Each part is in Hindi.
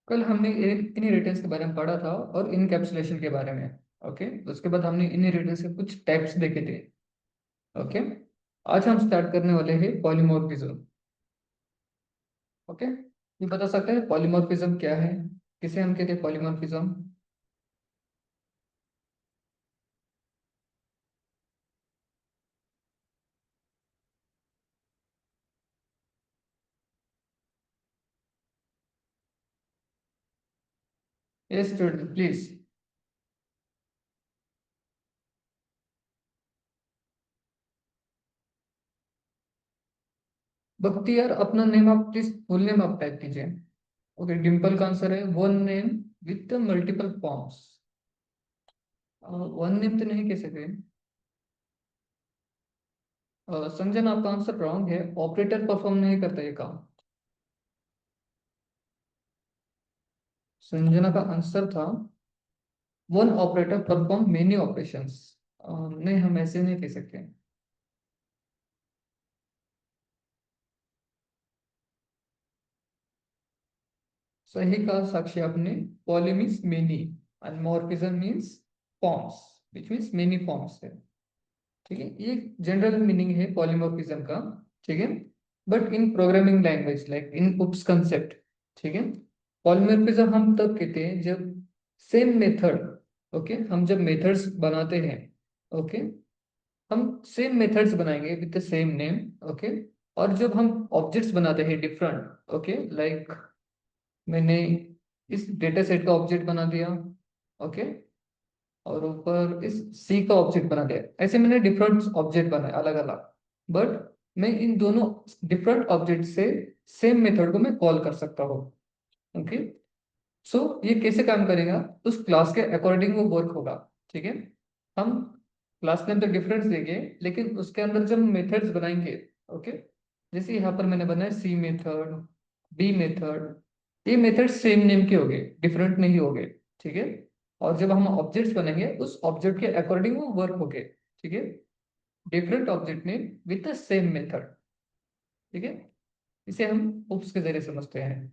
कल हमने इनहेरिटेंस के बारे में पढ़ा था और इनकैप्सुलेशन के बारे में। ओके, उसके बाद हमने इनहेरिटेंस के कुछ टाइप्स देखे थे। ओके, आज हम स्टार्ट करने वाले हैं पॉलीमॉर्फिज्म। ओके, ये बता सकते हैं पॉलीमॉर्फिज्म क्या है, किसे हम कहते हैं polymorphism? Yes student please. Bakhtiyar, अपना नेम आप प्लीज फुल नेम आप टाइप कीजिए। ओके, डिम्पल का आंसर है one name with multiple forms. One name तो नहीं कह सकते। संजन, आपका आंसर रॉन्ग है, ऑपरेटर परफॉर्म नहीं करता ये काम। संजना का आंसर था one operator perform many operations. नहीं, हम ऐसे नहीं कह सकते। सही कहा साक्षी आपने। Poly means many and morphism means forms, which means many forms है। ठीक है, ये जनरल मीनिंग है पॉलीमॉर्फिज्म का। ठीक है, but in programming language like in oops concept, ठीक है, पॉलीमॉर्फिज्म हम तब कहते हैं जब सेम मेथड, ओके, हम जब मेथड्स बनाते हैं, ओके, हम सेम मेथड्स बनाएंगे with the same name. Okay, और जब हम ऑब्जेक्ट्स बनाते हैं डिफरेंट, ओके, लाइक मैंने इस डेटा सेट का ऑब्जेक्ट बना दिया, ओके, और ऊपर इस सी का ऑब्जेक्ट बना दिया, ऐसे मैंने डिफरेंट ऑब्जेक्ट बनाए अलग अलग, बट मैं इन दोनों डिफरेंट ऑब्जेक्ट से सेम मेथड को मैं कॉल कर सकता हूँ। ओके, सो ये कैसे काम करेगा, उस क्लास के अकॉर्डिंग वो वर्क होगा। ठीक है, हम क्लास के अंदर डिफरेंस देंगे, लेकिन उसके अंदर जब मेथड्स बनाएंगे, ओके, जैसे यहाँ पर मैंने बनाया सी मेथड, बी मेथड, ये मेथड सेम नेम के होंगे, डिफरेंट नहीं होंगे। ठीक है, और जब हम ऑब्जेक्ट्स बनेंगे उस ऑब्जेक्ट के अकॉर्डिंग वो वर्क होंगे। ठीक है, different object name with the same method. ठीक है, इसे हम उप्स के जरिए समझते हैं।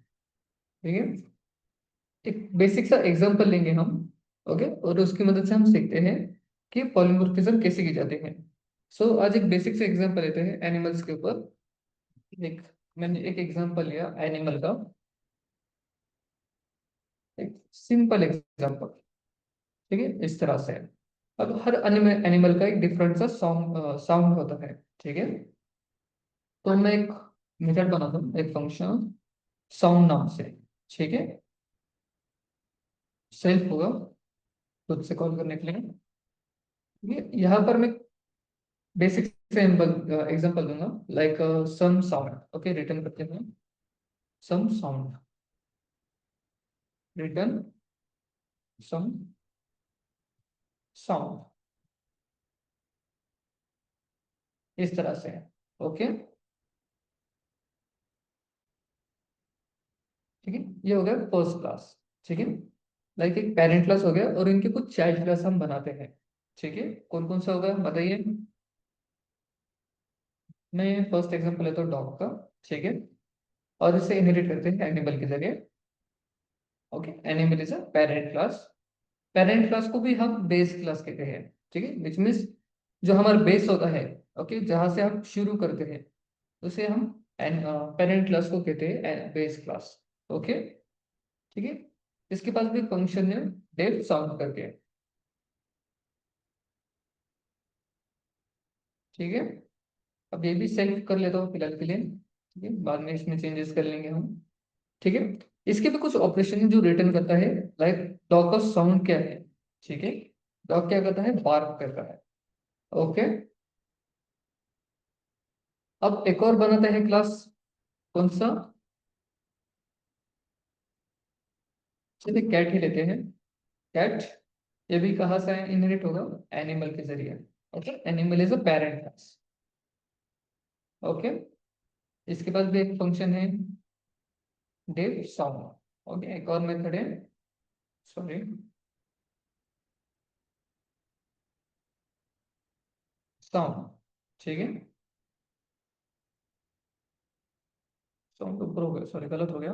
ठीक है, एक बेसिक सा एग्जांपल लेंगे हम। ओके, और उसकी मदद से हम सीखते हैं कि पॉलीमॉर्फिज्म कैसे की जाती है। सो आज एक बेसिक से एग्जांपल लेते हैं एनिमल्स के ऊपर। एक मैंने एक एग्जांपल लिया एनिमल का, एक सिंपल एग्जांपल। ठीक है, इस तरह से। अब हर एनिमल का एक डिफरेंट सा साउंड होता है। ठीक है, तो मैं एक मेथड बनाता हूँ, एक फंक्शन साउंड नाम से। ठीक है, सेल्फ होगा खुद से कॉल करने के लिए। ये यहाँ पर मैं बेसिक एग्जांपल दूंगा, like some sound. Okay, return करते हैं some sound, return some sound, इस तरह से। ओके, ठीक है, ये हो गया फर्स्ट क्लास। ठीक है, लाइक एक पेरेंट क्लास हो गया और इनके कुछ चाइल्ड क्लास हम बनाते हैं। ठीक है, कौन कौन सा होगा बताइए। मैं फर्स्ट एग्जांपल लेता हूँ डॉग का। ठीक है, और इसे इनहेरिट करते हैं एनिमल के जरिए। Okay, animal is a parent class. Parent class को भी हम बेस क्लास कहते हैं। ठीक है, विच मीन्स जो हमारा बेस होता है, ओके, जहां से हम शुरू करते हैं, उसे हम पेरेंट क्लास को कहते हैं बेस क्लास। ओके, ठीक है, इसके पास भी फंक्शन है डेफ साउंड करके। ठीक है, अब ये भी सेलेक्ट कर लेता हूँ फिलहाल के लिए। ठीक है, बाद में इसमें चेंजेस कर लेंगे हम। ठीक है, इसके भी कुछ ऑपरेशन है जो रिटर्न करता है, लाइक डॉग का साउंड क्या है। ठीक है, डॉग क्या करता है, बार्क करता है। ओके, अब एक और बनाते हैं क्लास, कौन सा? चलिए कैट ही लेते हैं। कैट, ये भी कहाँ से इनहेरिट होगा, एनिमल के जरिए। Okay, animal is a parent class. Okay, इसके पास भी एक फंक्शन है डेव साउंड। ओके, एक और मेथड है, सॉरी, साउंड। ठीक है, साउंड ऊपर हो गया, सॉरी गलत हो गया।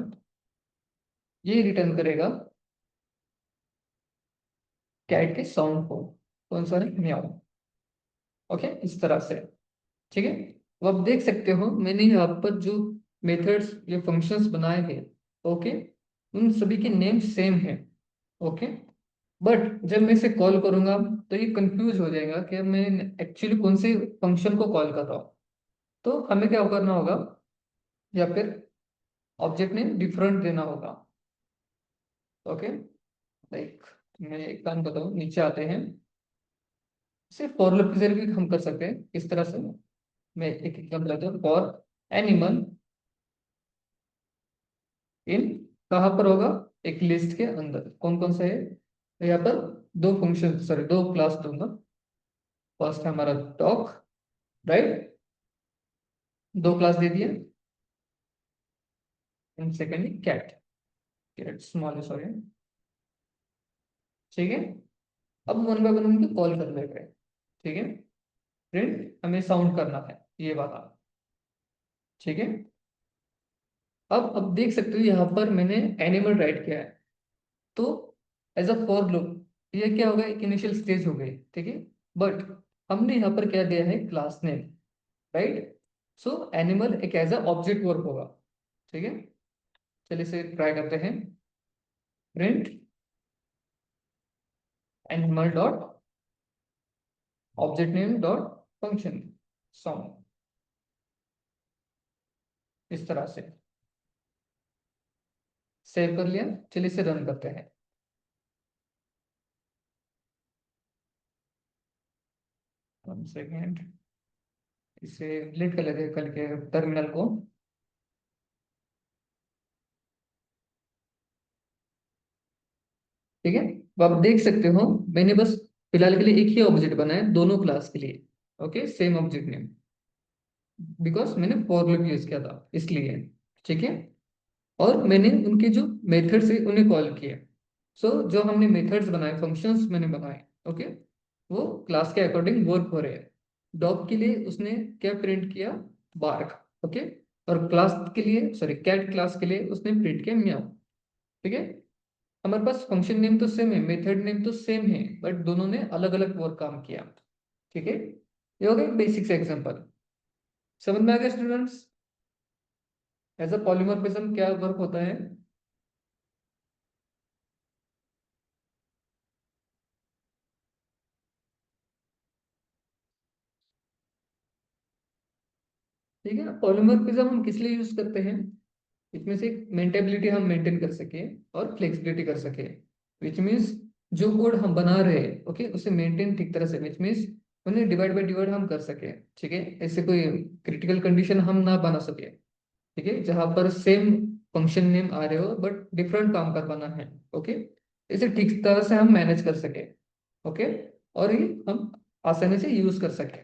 ये रिटर्न करेगा कैट के साउंड को। कौन सा है? म्याऊ। ओके, इस तरह से। ठीक है। तो आप देख सकते हो मैंने यहाँ पर जो मेथड्स या फंक्शंस बनाए हैं, ओके, उन सभी के नेम सेम है। ओके, बट जब मैं इसे कॉल करूंगा तो ये कंफ्यूज हो जाएगा कि मैं एक्चुअली कौन से फंक्शन को कॉल कर रहा हूँ। तो हमें क्या करना होगा, या फिर ऑब्जेक्ट नेम डिफरेंट देना होगा। ओके, लाइक मैं एक काम करता हूँ, नीचे आते हैं। सिर्फ फॉर लूप की जरिए भी हम कर सकते हैं इस तरह से। मैं एक एग्जाम्पल लेता हूँ, फॉर एनिमल इन, कहाँ पर होगा, एक लिस्ट के अंदर कौन कौन सा है। तो यहाँ पर दो फंक्शन, सॉरी दो क्लास दूंगा। फर्स्ट हमारा डॉग, राइट, दो क्लास दे दिए। And secondly cat, cat small, sorry. ठीक है, अब वन बाय वन उनको कॉल कर लेते हैं। ठीक है, प्रिंट हमें साउंड करना है ये वाला। ठीक है, अब देख सकते हो यहाँ पर मैंने एनिमल राइट किया है। तो एज अ फॉर लूप ये क्या होगा, एक इनिशियल स्टेज हो गई। ठीक है, बट हमने यहाँ पर क्या दिया है, class name, right. So animal एक एज अ ऑब्जेक्ट वर्क होगा। ठीक है, चलिए इसे ट्राई करते हैं। Print animal dot object name dot function sound, इस तरह से सेव कर लिया। चलिए इसे रन करते हैं। 1 सेकेंड, इसे डिलीट कर लेते हैं कल के टर्मिनल को। ठीक है, तो आप देख सकते हो मैंने बस फिलहाल के लिए एक ही ऑब्जेक्ट बनाया दोनों क्लास के लिए। Okay, same object name, because मैंने फॉर लूप यूज किया था इसलिए। ठीक है, और मैंने उनके जो मेथड्स है उन्हें कॉल किया। सो जो हमने मेथड्स बनाए, फंक्शंस मैंने बनाए, ओके, वो क्लास के अकॉर्डिंग वर्क हो रहे हैं। डॉग के लिए उसने क्या प्रिंट किया, बार्क। ओके, और क्लास के लिए, सॉरी कैट क्लास के लिए उसने प्रिंट किया म्याऊ। ठीक है, हमारे पास फंक्शन नेम तो सेम है, मेथड नेम तो सेम है, बट दोनों ने अलग अलग वर्क काम किया। ठीक है, ये हो गया बेसिक्स एग्जांपल। समझ में आ गया स्टूडेंट्स, एज अ पॉलीमॉर्फिज्म क्या वर्क होता है। ठीक है, पॉलीमॉर्फिज्म हम किस लिए यूज करते हैं, इसमें से मेंटेबिलिटी हम मेंटेन कर सके और फ्लेक्सिबिलिटी कर सके। विच मीन्स जो कोड हम बना रहे हैं, ओके, उसे मेंटेन ठीक तरह से, विच मीन्स उन्हें डिवाइड बाय डिवाइड हम कर सके। ठीक है, ऐसे कोई क्रिटिकल कंडीशन हम ना बना सके। ठीक है, जहां पर सेम फंक्शन नेम आ रहे हो बट डिफरेंट काम करवाना है। ओके, इसे ठीक तरह से हम मैनेज कर सके। ओके, और ये हम आसानी से यूज कर सके,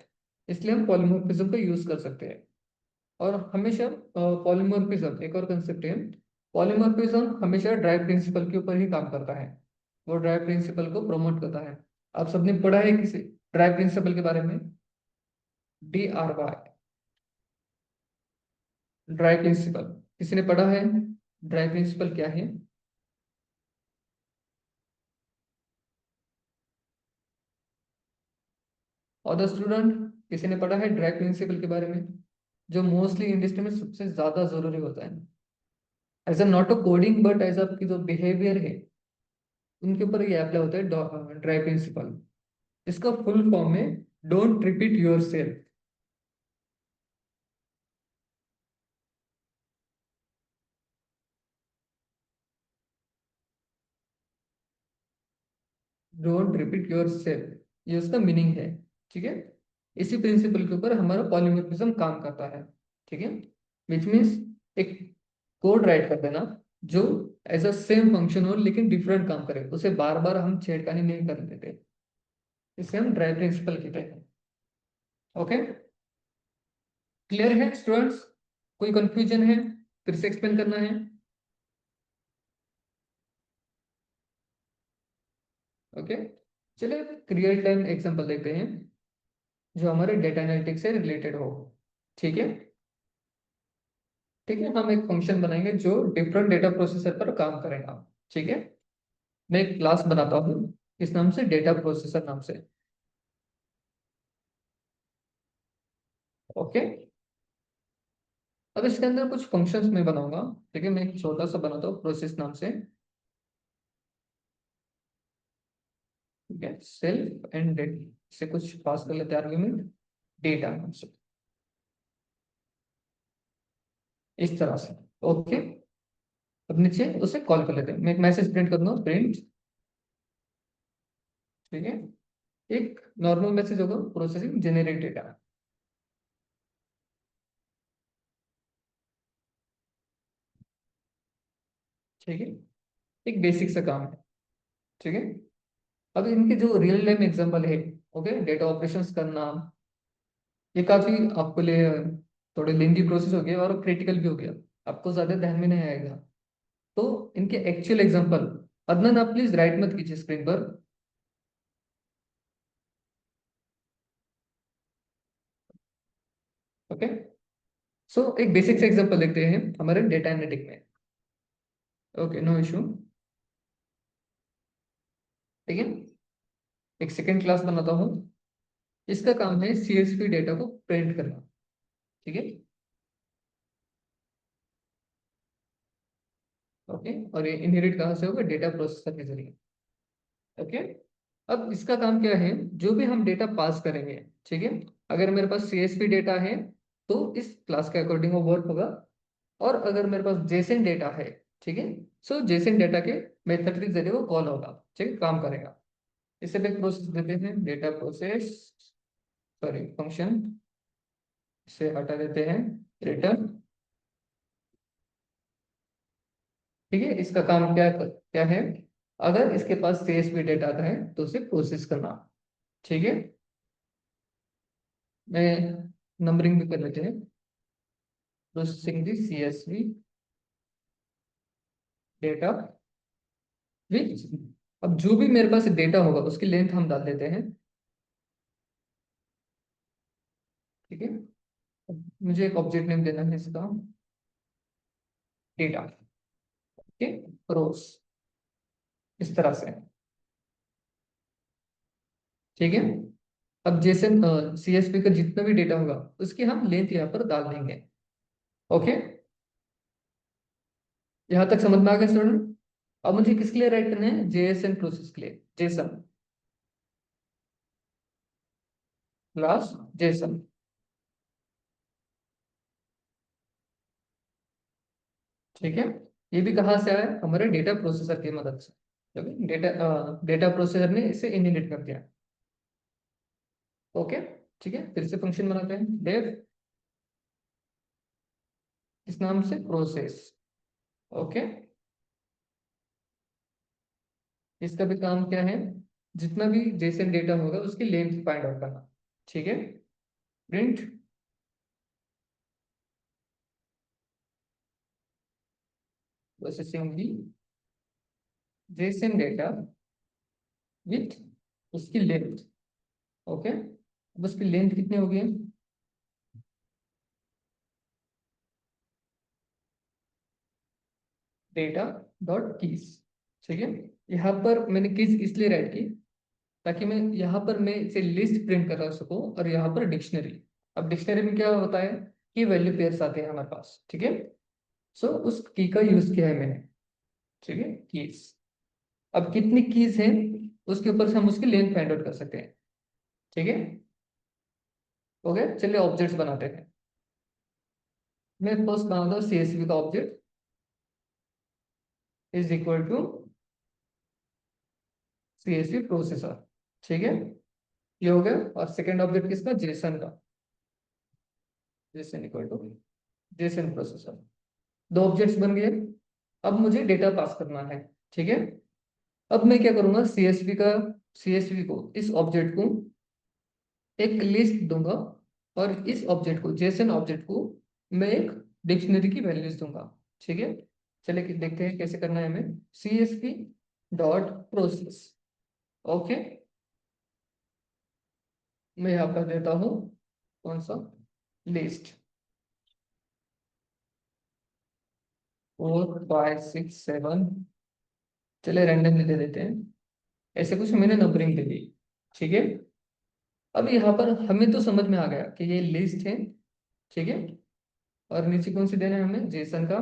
इसलिए हम पॉलीमॉर्फिज्म का यूज कर सकते हैं। और हमेशा पॉलीमॉर्फिज्म एक और कंसेप्ट है, पॉलीमॉर्फिज्म हमेशा ड्राइव प्रिंसिपल के ऊपर ही काम करता है। वो ड्राइव प्रिंसिपल को प्रमोट करता है। आप सबने पढ़ा है किसी ड्राइव प्रिंसिपल के बारे में, DRY, ड्राइव प्रिंसिपल, किसी ने पढ़ा है ड्राइव प्रिंसिपल क्या है। और द स्टूडेंट, किसी ने पढ़ा है ड्राइव प्रिंसिपल के बारे में, जो मोस्टली इंडस्ट्री में सबसे ज्यादा जरूरी होता है, as a not a coding but as आपकी जो बिहेवियर है उनके ऊपर ये अप्लाई होता है ड्राइव प्रिंसिपल। इसका फुल फॉर्म है don't repeat your self. Don't repeat your self, ये उसका मीनिंग है। ठीक है, इसी प्रिंसिपल के ऊपर हमारा पॉलीमॉर्फिज्म काम करता है। ठीक है, विच मीन्स एक कोड राइट कर देना जो एज अ सेम फंक्शन हो लेकिन डिफरेंट काम करे, उसे बार बार हम छेड़खानी नहीं करने देते। इसे हम ड्राइव प्रिंसिपल कहते हैं। ओके, क्लियर है स्टूडेंट्स, कोई कंफ्यूजन है, फिर से एक्सप्लेन करना है। ओके, चलिए रियल टाइम एग्जांपल देखते हैं जो हमारे डेटा एनालिटिक्स से रिलेटेड हो। ठीक है, ठीक है, हम एक फंक्शन बनाएंगे जो डिफरेंट डेटा प्रोसेसर पर काम करेगा। ठीक है, मैं एक क्लास बनाता हूँ इस नाम से, डेटा प्रोसेसर नाम से। ओके, अब इसके अंदर कुछ फंक्शंस मैं बनाऊंगा। ठीक है, मैं एक छोटा सा बनाता हूँ प्रोसेस नाम से। ठीक है, सेल्फ एंड डेट से कुछ पास कर लेते हैं आर्ग्यूमेंट, डेटा नाम से, इस तरह से। ओके, अब नीचे उसे कॉल कर लेते हैं। मैं एक मैसेज प्रिंट कर दूंगा, प्रिंट। ठीक है, एक नॉर्मल मैसेज होगा, प्रोसेसिंग जेनरेट डेटा। ठीक है, एक बेसिक सा काम है। ठीक है, अब इनके जो रियल टाइम एग्जांपल है, ओके, डेटा ऑपरेशंस करना, ये काफी आपके लिए थोड़े लेंदी प्रोसेस हो गया और क्रिटिकल भी हो गया, आपको ज्यादा ध्यान में नहीं आएगा। तो इनके एक्चुअल एग्जांपल, अदनान आप प्लीज राइट मत कीजिए स्क्रीन पर। ओके, सो एक बेसिक से एग्जांपल देखते हैं हमारे डेटा एनालिटिक में। Okay, no issue. ठीक है, एक सेकेंड क्लास बनाता हूँ। इसका काम है सीएसवी डेटा को प्रिंट करना। ठीक है, ओके, और ये इनहेरिट कहाँ से होगा, डेटा प्रोसेसर के जरिए। ओके, अब इसका काम क्या है, जो भी हम डेटा पास करेंगे, ठीक है, अगर मेरे पास सीएसवी डेटा है तो इस क्लास के अकॉर्डिंग वो वर्क होगा। और अगर मेरे पास जेसन डेटा है, ठीक है, सो जेसन डेटा के मेथड के जरिए वो कॉल होगा। ठीक है, काम करेगा। इसे भी एक प्रोसेस देते हैं, डेटा प्रोसेस, सॉरी फंक्शन, से हटा देते हैं, रिटर्न। ठीक है, इसका काम क्या क्या है, अगर इसके पास सीएसवी डेटा आता है तो उसे प्रोसेस करना। ठीक है, मैं नंबरिंग भी कर लेते हैं, processing the CSV data which, अब जो भी मेरे पास डेटा होगा उसकी लेंथ हम डाल देते हैं। ठीक है, अब मुझे एक ऑब्जेक्ट नेम देना है इसका, डेटा। ओके, रोज, इस तरह से। ठीक है, अब जैसे सीएसपी का जितना भी डेटा होगा उसकी हम लेंथ यहाँ पर डाल देंगे। ओके, यहाँ तक समझ में आ गया स्टूडेंट? अब मुझे किसके लिए राइट करना है, जेएसएन प्रोसेस के लिए, जेसन, क्लास जेसन। ठीक है, ये भी कहाँ से आया, हमारे डेटा प्रोसेसर की मदद से। डेटा डेटा प्रोसेसर ने इसे इनिशिएट कर दिया। ओके, ठीक है, फिर से फंक्शन बनाते हैं, डेव, इस नाम से प्रोसेस। ओके, इसका भी काम क्या है, जितना भी जेसन डेटा होगा उसकी लेंथ फाइंड आउट करना। ठीक है, print, processing the Jason data with उसकी लेंथ। ओके, अब उसकी लेंथ कितनी होगी, डेटा डॉट कीज। ठीक है, यहाँ पर मैंने कीज इसलिए राइट की ताकि मैं यहाँ पर मैं इसे लिस्ट प्रिंट करा सकूँ, और यहाँ पर डिक्शनरी। अब डिक्शनरी में क्या होता है कि वैल्यू पेयर्स आते हैं हमारे पास। ठीक है, सो उस की का यूज किया है मैंने। ठीक है, कीज, अब कितनी कीज हैं उसके ऊपर से हम उसकी लेंथ फाइंड आउट कर सकते हैं। ठीक है, ओके, चलिए ऑब्जेक्ट्स बनाते हैं। मैं फर्स्ट बनाता हूँ सीएसवी का object is equal to CSV processor. ठीक है, ये हो गया। और सेकेंड ऑब्जेक्ट किसका, जेसन का, JSON equal to JSON processor. दो ऑब्जेक्ट्स बन गए। अब मुझे डेटा पास करना है। ठीक है, अब मैं क्या करूंगा, सीएसवी को, इस ऑब्जेक्ट को एक लिस्ट दूंगा, और इस ऑब्जेक्ट को, जेसन ऑब्जेक्ट को मैं एक डिक्शनरी की वैल्यूज दूंगा। ठीक है, चलिए देखते हैं कैसे करना है हमें, सीएसवी डॉट प्रोसेस। ओके, मैं यहाँ पर देता हूँ कौन सा, लिस्ट। 4 5 6 7, चले रैंडमली दे देते हैं, ऐसे कुछ मैंने नंबरिंग दे दी। ठीक है, अब यहाँ पर हमें तो समझ में आ गया कि ये लिस्ट है। ठीक है, और नीचे कौन सी देना है हमें, जेसन का,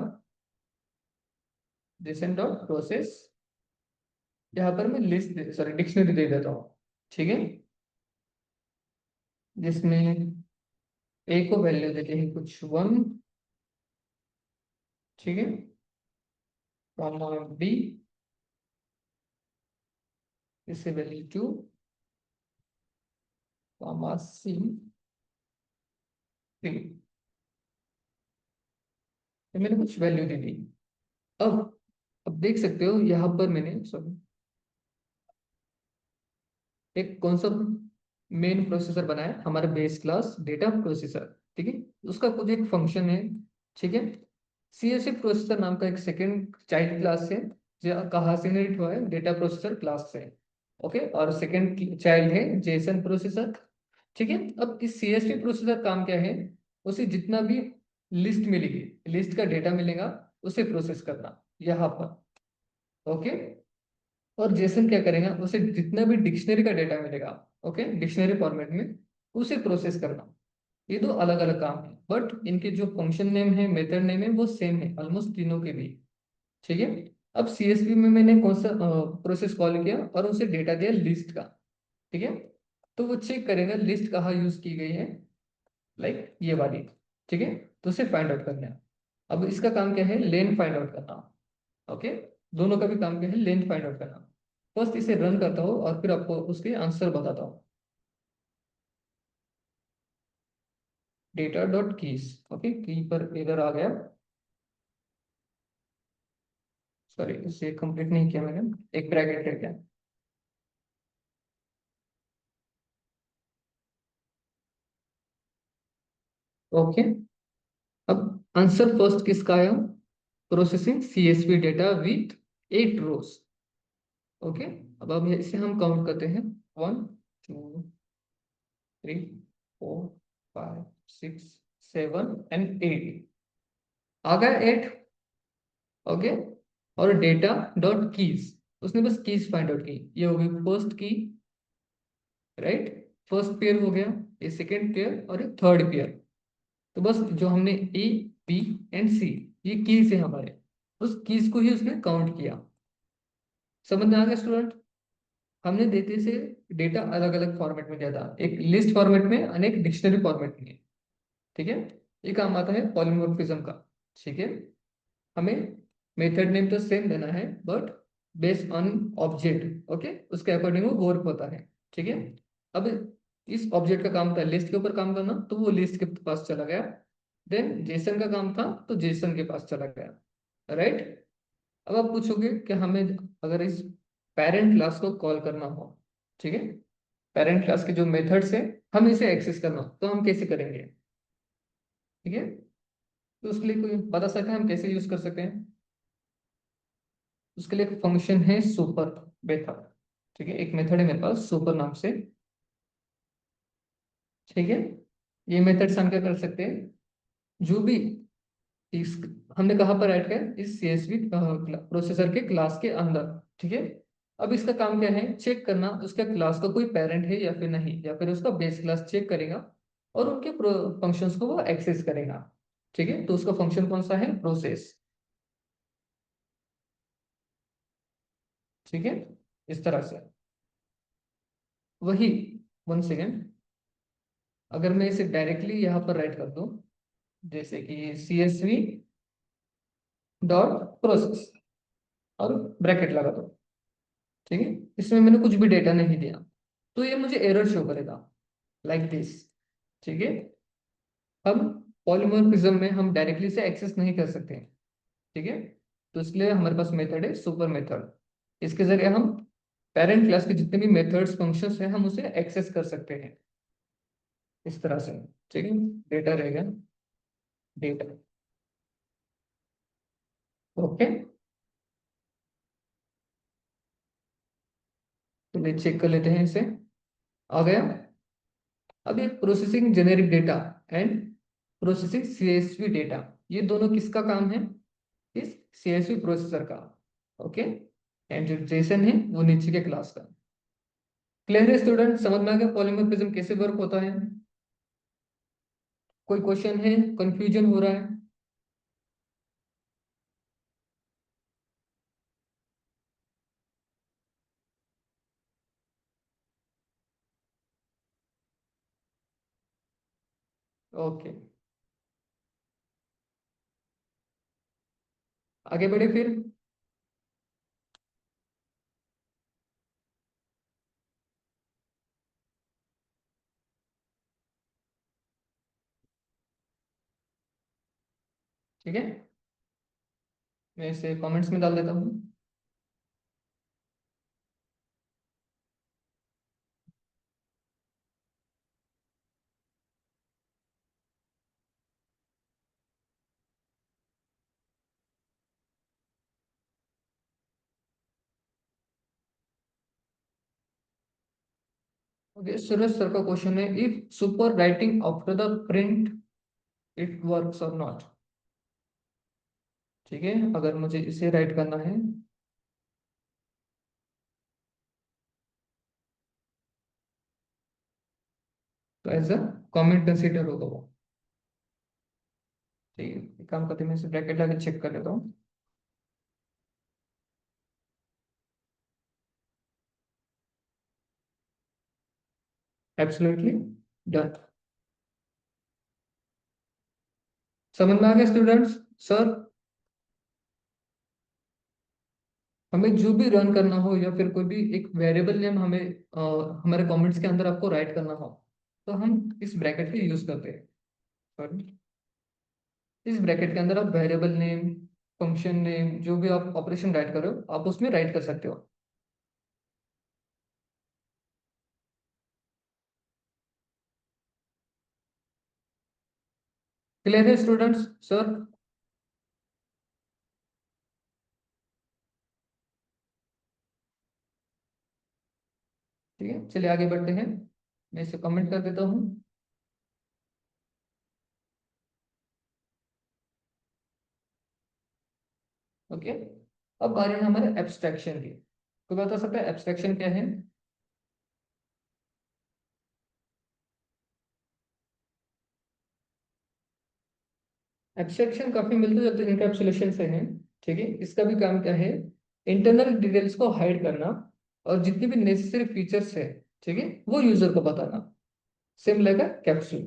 जेसन डॉट प्रोसेस। यहाँ पर मैं लिस्ट सॉरी डिक्शनरी दे देता हूँ। ठीक है, जिसमें ए को वैल्यू देते हैं कुछ 1। ठीक है, कॉमा बी, इससे वैल्यू 2, कॉमा सी 3। तो मैंने कुछ वैल्यू दे दी। अब देख सकते हो यहाँ पर मैंने सॉरी एक कौन सा मेन प्रोसेसर बनाया, हमारा बेस क्लास डेटा प्रोसेसर। ठीक है, उसका कुछ एक फंक्शन है। ठीक है, सीएससी प्रोसेसर नाम का एक सेकंड चाइल्ड क्लास है, जो कहाँ से इनहेरिट हुआ है, डेटा प्रोसेसर क्लास से। ओके, और सेकंड चाइल्ड है जेसन प्रोसेसर। ठीक है, अब इस सीएसपी प्रोसेसर काम क्या है, उसे जितना भी लिस्ट मिलेगी, लिस्ट का डेटा मिलेगा, उसे प्रोसेस करना यहाँ पर। ओके, और जेसन क्या करेगा, उसे जितना भी डिक्शनरी का डेटा मिलेगा, ओके, डिक्शनरी फॉर्मेट में, उसे प्रोसेस करना। ये दो अलग अलग काम है, बट इनके जो फंक्शन नेम है, मेथड नेम है, वो सेम है ऑलमोस्ट तीनों के भी। ठीक है, अब सीएसपी में मैंने कौन सा प्रोसेस कॉल किया और उसे डेटा दिया लिस्ट का। ठीक है, तो वो चेक करेगा लिस्ट कहाँ यूज की गई है, लाइक ये वाली। ठीक है, तो उसे फाइंड आउट करना है। अब इसका काम क्या है, लेन फाइंड आउट करना। ओके, दोनों का भी काम क्या है, लेंथ फाइंड आउट करना। फर्स्ट इसे रन करता हूँ और फिर आपको उसके आंसर बताता हूँ। डेटा डॉट कीज, ओके, की पर एरर आ गया, सॉरी इसे कंप्लीट नहीं किया मैंने, एक ब्रैकेट रह गया। ओके, अब आंसर फर्स्ट किसका आया, processing CSV data with 8 rows. Okay, अब इसे हम काउंट करते हैं, 1 2 3 4 5 6 7 एंड 8। आ गया 8। ओके, और डेटा डॉट कीज, उसने बस कीज फाइंड आउट की, ये हो गई फर्स्ट की, राइट, फर्स्ट पेयर हो गया, ये सेकेंड पेयर और ये थर्ड पेयर। तो बस जो हमने ए बी एंड सी, ये कीज है हमारे, उस कीज को ही उसने काउंट किया। समझ में आ गया स्टूडेंट, हमने देते से डेटा अलग अलग फॉर्मेट में दिया था, एक लिस्ट फॉर्मेट में और एक डिक्शनरी फॉर्मेट में। ठीक है, ये काम आता है पॉलीमॉर्फिज्म का। ठीक है, हमें मेथड नेम तो सेम देना है, but based on object, okay, उसके अकॉर्डिंग वो वर्क होता है। ठीक है, अब इस ऑब्जेक्ट का काम था लिस्ट के ऊपर काम करना, तो वो लिस्ट के पास चला गया। देन जेसन का काम था, तो जेसन के पास चला गया, राइट। अब आप पूछोगे कि हमें अगर इस पेरेंट क्लास को कॉल करना हो, ठीक है, पेरेंट क्लास के जो मेथड्स है, हम इसे एक्सेस करना हो, तो हम कैसे करेंगे। ठीक है, तो उसके लिए कोई बता सकता है हम कैसे यूज कर सकते हैं। उसके लिए एक फंक्शन है सुपर मेथड। ठीक है, एक मेथड है मेरे पास सुपर नाम से। ठीक है, ये मेथड्स हम क्या कर सकते हैं, जो भी इस हमने कहाँ पर ऐड किया, इस सीएसवी प्रोसेसर के क्लास के अंदर। ठीक है, अब इसका काम क्या है, चेक करना उसका क्लास का कोई पेरेंट है या फिर नहीं, या फिर उसका बेस क्लास चेक करेगा और उनके फंक्शंस को वो एक्सेस करेगा। ठीक है, तो उसका फंक्शन कौन सा है, प्रोसेस। ठीक है, इस तरह से वही, 1 सेकेंड, अगर मैं इसे डायरेक्टली यहाँ पर राइट कर दूं, जैसे कि CSV डॉट प्रोसेस और ब्रैकेट लगा दो। ठीक है, इसमें मैंने कुछ भी डेटा नहीं दिया, तो ये मुझे एरर शो करेगा, लाइक दिस। ठीक है, हम पॉलीमॉर्फिज्म में हम डायरेक्टली से एक्सेस नहीं कर सकते हैं। ठीक है, तो इसलिए हमारे पास मेथड है सुपर मेथड, इसके जरिए हम पेरेंट क्लास के जितने भी मेथड्स फंक्शंस हैं, हम उसे एक्सेस कर सकते हैं इस तरह से। ठीक है, डेटा रहेगा, डेटा। ओके, तो ये चेक कर लेते हैं इसे, आ गया। अब ये processing generic data and processing CSV data, ये दोनों किसका काम है, इस CSV प्रोसेसर का। ओके, एंड जो जेसन है वो नीचे के क्लास का। क्लियर है स्टूडेंट? समझ में आ गया पॉलीमॉर्फिज्म कैसे वर्क होता है? कोई क्वेश्चन है, कंफ्यूजन हो रहा है? ओके, आगे बढ़े फिर। ठीक है, मैं इसे कमेंट्स में डाल देता हूँ। ओके, सूरज सर का क्वेश्चन है, if super writing after the print it works और नॉट। ठीक है, अगर मुझे इसे राइट करना है तो एज अ कमेंट कंसीडर होगा वो। ठीक है, एक काम करते हैं, मैं इसे ब्रैकेट लगा चेक कर लेता हूँ। Absolutely done. समझ में आ गया स्टूडेंट्स? सर, हमें जो भी रन करना हो या फिर कोई भी एक वेरिएबल नेम हमें हमारे कमेंट्स के अंदर आपको राइट करना हो, तो हम इस ब्रैकेट का यूज करते हैं। सॉरी, इस ब्रैकेट के अंदर आप वेरिएबल नेम, फंक्शन नेम, जो भी आप ऑपरेशन राइट कर रहे हो आप उसमें राइट कर सकते हो। क्लियर है स्टूडेंट्स? सर, ठीक है, चलिए आगे बढ़ते हैं। मैं इसे कमेंट कर देता हूँ। ओके, अब बारी है हमारे एब्स्ट्रैक्शन की। तो बता सकता है एब्स्ट्रैक्शन क्या है? एब्स्ट्रैक्शन काफी मिलते जुलते इनकैप्सुलेशन से है। ठीक है, इसका भी काम क्या है? इंटरनल डिटेल्स को हाइड करना और जितनी भी नेसेसरी फीचर्स है, ठीक है, वो यूजर को बताना। Same like a capsule.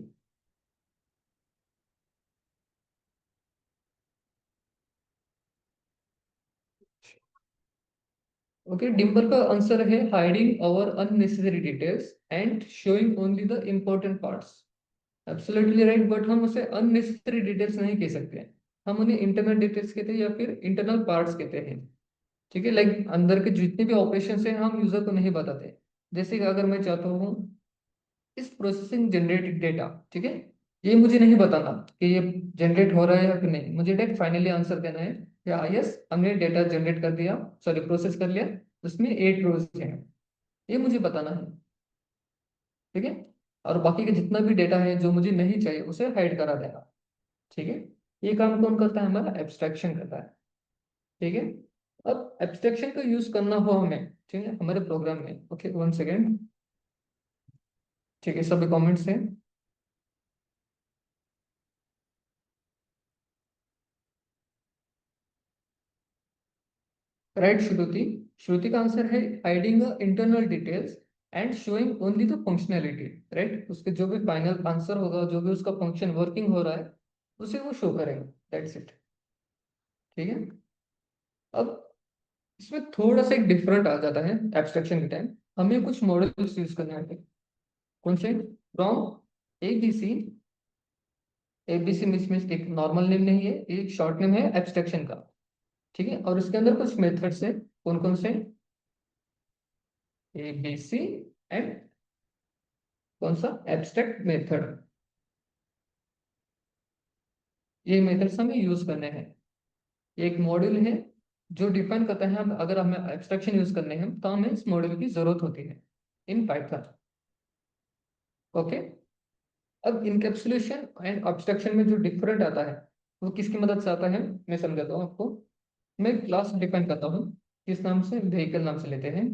Okay, Dimple का आंसर है हाइडिंग और unnecessary details and showing only the important parts. Absolutely right, but हम उसे अननेसेसरी डिटेल्स नहीं कह सकते हैं। हम उन्हें इंटरनल डिटेल्स कहते हैं या फिर इंटरनल पार्ट्स कहते हैं। ठीक है, लाइक अंदर के जितने भी ऑपरेशन हैं हम यूजर को नहीं बताते। जैसे कि अगर मैं चाहता हूँ इस प्रोसेसिंग जनरेटेड डेटा, ठीक है, ये मुझे नहीं बताना कि ये जनरेट हो रहा है या फिर नहीं, मुझे डायरेक्ट फाइनली आंसर देना है या यस हमने डेटा जनरेट कर दिया, सॉरी प्रोसेस कर लिया, उसमें 8 रोज हैं, ये मुझे बताना है। ठीक है, और बाकी का जितना भी डेटा है जो मुझे नहीं चाहिए उसे हाइड करा देगा। ठीक है, ये काम कौन करता है? हमारा एब्स्ट्रैक्शन करता है। ठीक है, अब एब्स्ट्रैक्शन का यूज करना हो हमें, ठीक है, हमारे प्रोग्राम में। Okay, 1 second. ठीक है, सभी कमेंट्स हैं। राइट श्रुति, श्रुति का आंसर है hiding internal details and showing only the functionality. Right, उसके जो भी फाइनल आंसर होगा, जो भी उसका फंक्शन वर्किंग हो रहा है उसे वो शो करेगा। That's it. ठीक है, अब इसमें थोड़ा सा एक डिफरेंट आ जाता है। एब्स्ट्रैक्शन के टाइम हमें कुछ मॉडल्स यूज करने होते हैं। कौन से? From ABC. एबीसी मीन्स एक नॉर्मल नेम नहीं है, ये एक शॉर्ट नेम है एब्स्ट्रैक्शन का। ठीक है, और इसके अंदर कुछ मेथड्स है। कौन कौन से? एबीसी एंड कौन सा? Abstract method. ये मेथड्स हमें यूज करने हैं। एक मॉड्यूल है जो डिफाइन करता है हम अगर हमें एब्स्ट्रैक्शन यूज करने हैं तो हमें इस मॉड्यूल की जरूरत होती है इन पाइथन। ओके, अब इनकैप्सुलेशन एंड एब्स्ट्रैक्शन में जो डिफरेंट आता है, वो किसकी मदद से आता है, मैं समझाता हूँ आपको। मैं क्लास डिफाइन करता हूँ, किस नाम से, व्हीकल नाम से लेते हैं।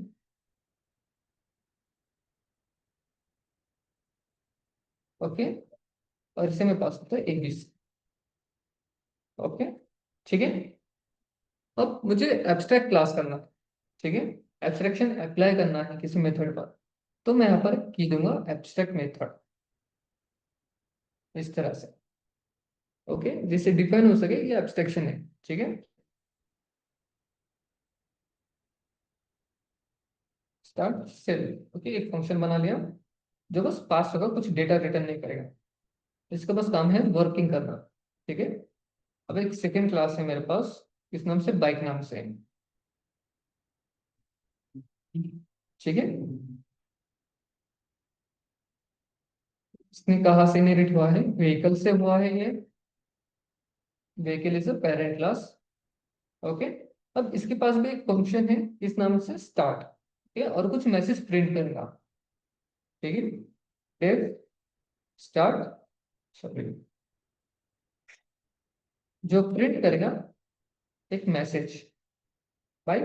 ओके, और इसे मैं पास करता हूँ एबीसी। ओके, ठीक है। अब मुझे एब्स्ट्रैक्ट क्लास करना है, ठीक है, एब्स्ट्रैक्शन अप्लाई करना है किसी मेथड पर। तो मैं यहाँ पर की दूंगा एब्स्ट्रैक्ट मेथड, इस तरह से। ओके, जिससे डिफाइन हो सके ये एब्स्ट्रैक्शन है, ठीक है। Start cell. ओके, एक फंक्शन बना लिया जो बस पास होगा, कुछ डेटा रिटर्न नहीं करेगा। इसका बस काम है वर्किंग करना, ठीक है। अब एक सेकेंड क्लास है मेरे पास, इस नाम से बाइक नाम से, ठीक है। इसने कहाँ से इनहेरिट हुआ है, व्हीकल से हुआ है ये। Vehicle is a parent class. Okay, अब इसके पास भी एक फंक्शन है इस नाम से स्टार्ट, ठीक है, और कुछ मैसेज प्रिंट करेगा, ठीक है। डेफ स्टार्ट, सॉरी, जो प्रिंट करेगा एक मैसेज बाय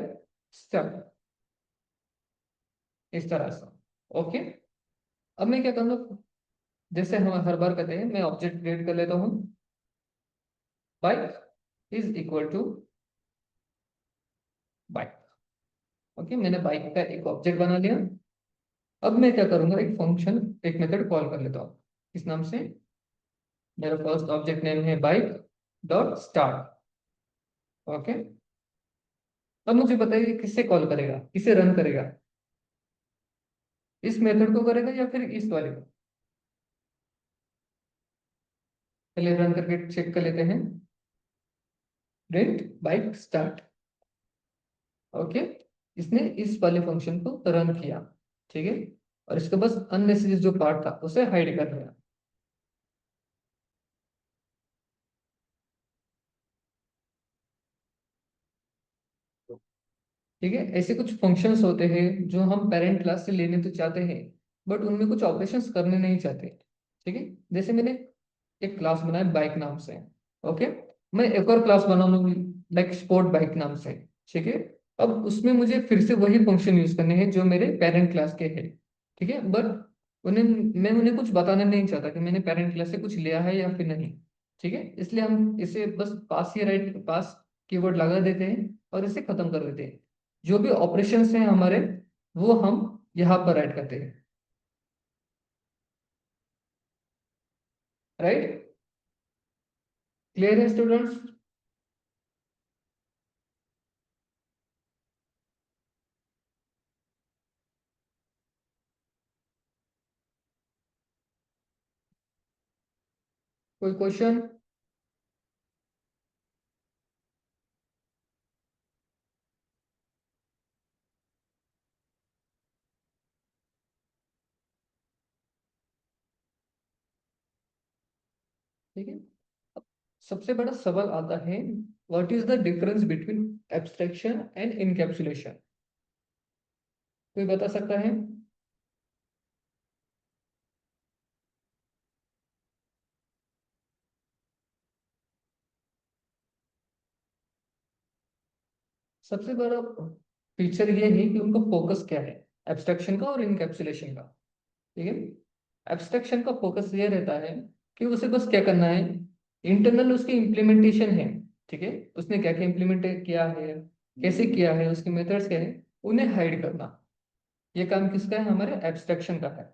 स्टार्ट, इस तरह से। ओके, अब मैं क्या करूंगा, जैसे हम हर बार कहते हैं, मैं ऑब्जेक्ट क्रिएट कर लेता हूँ। Bike is equal to bike. Okay, मैंने बाइक का एक ऑब्जेक्ट बना लिया। अब मैं क्या करूंगा, एक फंक्शन, एक मेथड कॉल कर लेता हूँ इस नाम से। मेरा फर्स्ट ऑब्जेक्ट नेम है बाइक डॉट स्टार्ट। ओके, अब मुझे बताइए किससे कॉल करेगा, किसे रन करेगा, इस मेथड को करेगा या फिर इस वाले को। पहले रन करके चेक कर लेते हैं। Print bike start. ओके, इसने इस वाले फंक्शन को रन किया, ठीक है, और इसका बस अननेसेसरी जो पार्ट था उसे हाइड कर दिया। ठीक है, ऐसे कुछ फंक्शंस होते हैं जो हम पेरेंट क्लास से लेने तो चाहते हैं, बट उनमें कुछ ऑपरेशंस करने नहीं चाहते, ठीक है। जैसे मैंने एक क्लास बनाया बाइक नाम से। ओके, मैं एक और क्लास बना लूँ लाइक स्पोर्ट बाइक नाम से, ठीक है। अब उसमें मुझे फिर से वही फंक्शन यूज करने हैं जो मेरे पेरेंट क्लास के हैं, ठीक है, बट उन्हें, मैं उन्हें कुछ बताना नहीं चाहता कि मैंने पेरेंट क्लास से कुछ लिया है या फिर नहीं, ठीक है। इसलिए हम इसे बस पास ही राइट पास कीवर्ड लगा देते हैं और इसे खत्म कर देते हैं। जो भी ऑपरेशंस हैं हमारे, वो हम यहाँ पर राइट करते हैं, राइट। क्लियर है स्टूडेंट्स। कोई क्वेश्चन। ठीक है, अब सबसे बड़ा सवाल आता है, what is the difference between abstraction and encapsulation. कोई बता सकता है। सबसे बड़ा फीचर ये है कि उनका फोकस क्या है, एब्स्ट्रैक्शन का और इनकैप्सुलेशन का, ठीक है। एब्स्ट्रैक्शन का फोकस ये रहता है कि उसे बस क्या करना है, इंटरनल उसकी इम्प्लीमेंटेशन है, ठीक है, उसने क्या क्या इम्प्लीमेंट किया है, कैसे किया है, उसके मेथड्स क्या है, उन्हें हाइड करना। ये काम किसका है, हमारे एब्स्ट्रैक्शन का है।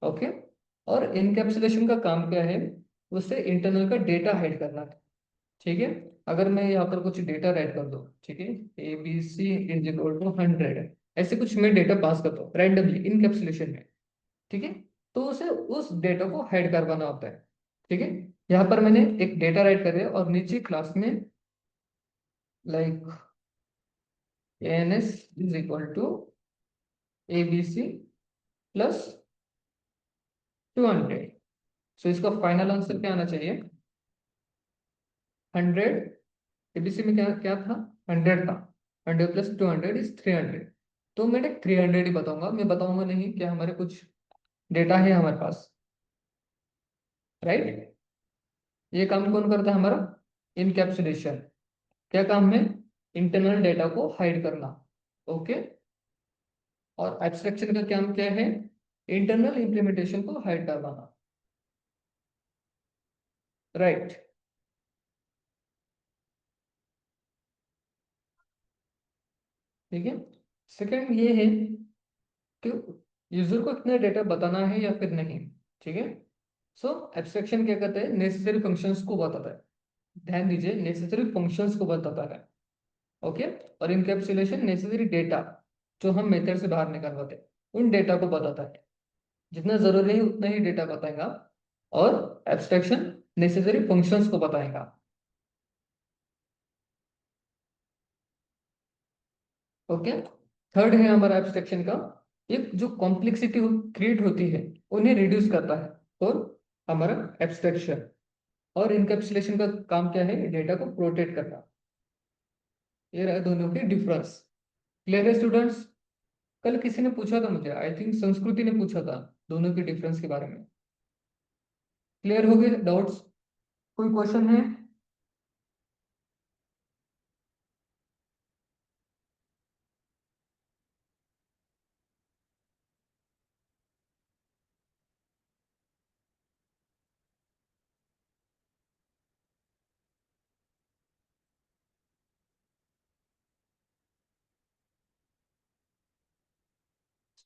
ओके, और इनकैप्सुलेशन का काम क्या है, उससे इंटरनल का डेटा हाइड करना है, ठीक है। अगर मैं यहाँ पर कुछ डेटा राइट कर दूँ, ठीक है, A B C is equal to 100, ऐसे कुछ मैं डेटा पास करता हूँ रैंडमली इनकैप्सुलेशन में, ठीक है, तो उसे उस डेटा को हाइड करवाना होता है, ठीक है। यहाँ पर मैंने एक डेटा राइट कर दिया और नीचे क्लास में like N S is equal to A B C plus 200। So इसका फाइनल आंसर क्या आना चाहिए, 100। एबीसी में क्या क्या था, 100 था। 100 + 200 इज 300। तो मैं 300 ही बताऊंगा, मैं बताऊंगा नहीं कि हमारे कुछ डेटा है हमारे पास, राइट। ये काम कौन करता है हमारा, इनकैप्सुलेशन क्या काम है? इंटरनल डेटा को हाइड करना। ओके। और एब्स्ट्रैक्शन का काम क्या है? इंटरनल इंप्लीमेंटेशन को हाइड करवाना। राइट। ठीक है। सेकंड ये है कि यूजर को इतना डेटा बताना है या फिर नहीं। ठीक है। सो एब्स्ट्रैक्शन क्या करता है? नेसेसरी फंक्शंस को बताता है। ध्यान दीजिए, नेसेसरी फंक्शंस को बताता है। ओके। और इनकैप्सुलेशन नेसेसरी डेटा जो हम मेथड से बाहर निकालवाते हैं उन डेटा को बताता है। जितना जरूरी है उतना ही डेटा बताएगा। और एब्स्ट्रैक्शन नेसेसरी फंक्शंस को बताएगा। ओके। थर्ड है हमारा एब्स्ट्रैक्शन का, एक जो कॉम्प्लेक्सिटी क्रिएट होती है उन्हें रिड्यूस करता है। और हमारा एब्स्ट्रैक्शन और इनकैप्सुलेशन का काम क्या है? डेटा को प्रोटेक्ट करना। ये रहा दोनों के डिफरेंस। क्लियर है स्टूडेंट्स? कल किसी ने पूछा था मुझे, आई थिंक संस्कृति ने पूछा था दोनों के डिफरेंस के बारे में। क्लियर हो गए डाउट्स? कोई क्वेश्चन है?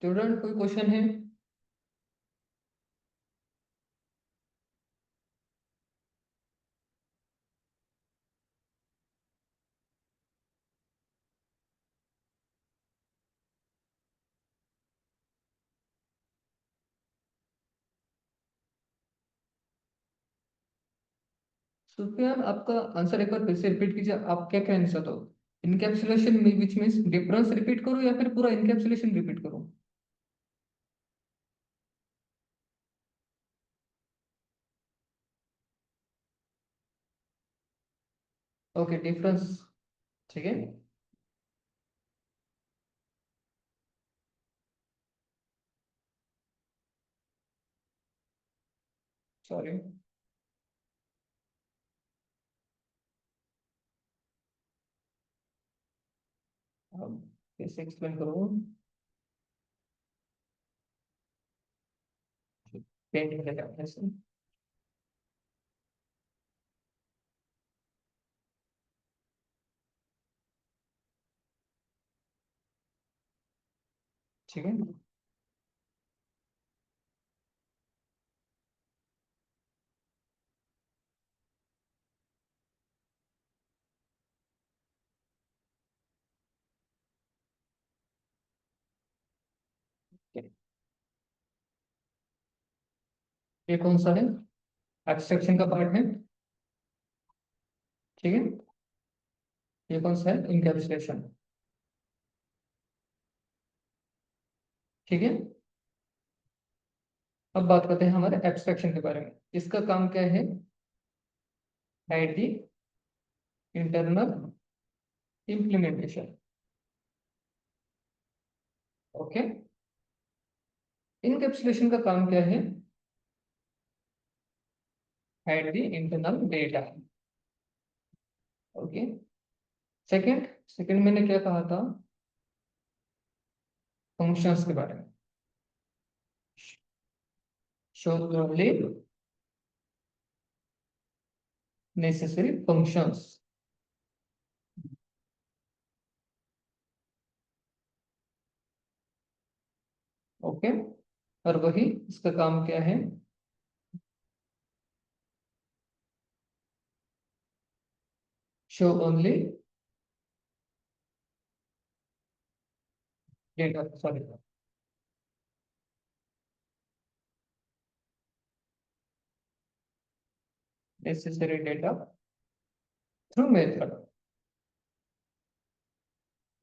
स्टूडेंट कोई क्वेश्चन है? सुफियान आपका आंसर एक बार फिर से रिपीट कीजिए, आप क्या कहना चाहते हो? इनकैप्सुलेशन में विच मींस डिफरेंस रिपीट करूं या फिर पूरा इनकैप्सुलेशन रिपीट करूं? Okay, difference. ठीक है। सॉरी। अब कैसे एक्सप्लेन करूं? पेंट में लगा ऐसे। ठीक है। ये कौन सा है? एब्स्ट्रैक्शन का पार्ट है। ठीक है। ये कौन सा है? इनकैप्सुलेशन। ठीक है। अब बात करते हैं हमारे एब्स्ट्रैक्शन के बारे में। इसका काम क्या है? Hide the internal implementation. Okay. Encapsulation का काम क्या है? Hide the internal data. Okay. Second second मैंने क्या कहा था? फंक्शंस के बारे में। Show only necessary functions. Okay. और वही इसका काम क्या है? Show only data, sorry, necessary data through method.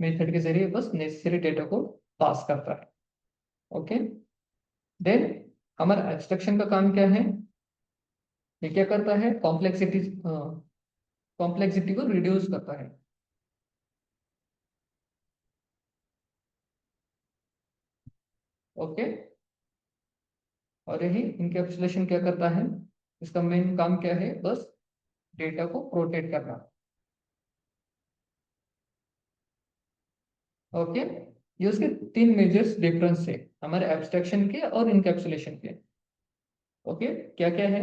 Method के जरिए बस नेसेसरी डेटा को पास करता है। ओके। देन हमारा एब्स्ट्रैक्शन का काम क्या है? ये क्या करता है? कॉम्प्लेक्सिटी को रिड्यूस करता है। ओके। और यही इनकैप्सुलेशन क्या करता है? इसका मेन काम क्या है? बस डेटा को प्रोटेक्ट करना। ओके, ये उसके तीन मेजर्स डिफरेंस है हमारे एब्स्ट्रैक्शन के और इनकैप्सुलेशन के। ओके, क्या क्या है?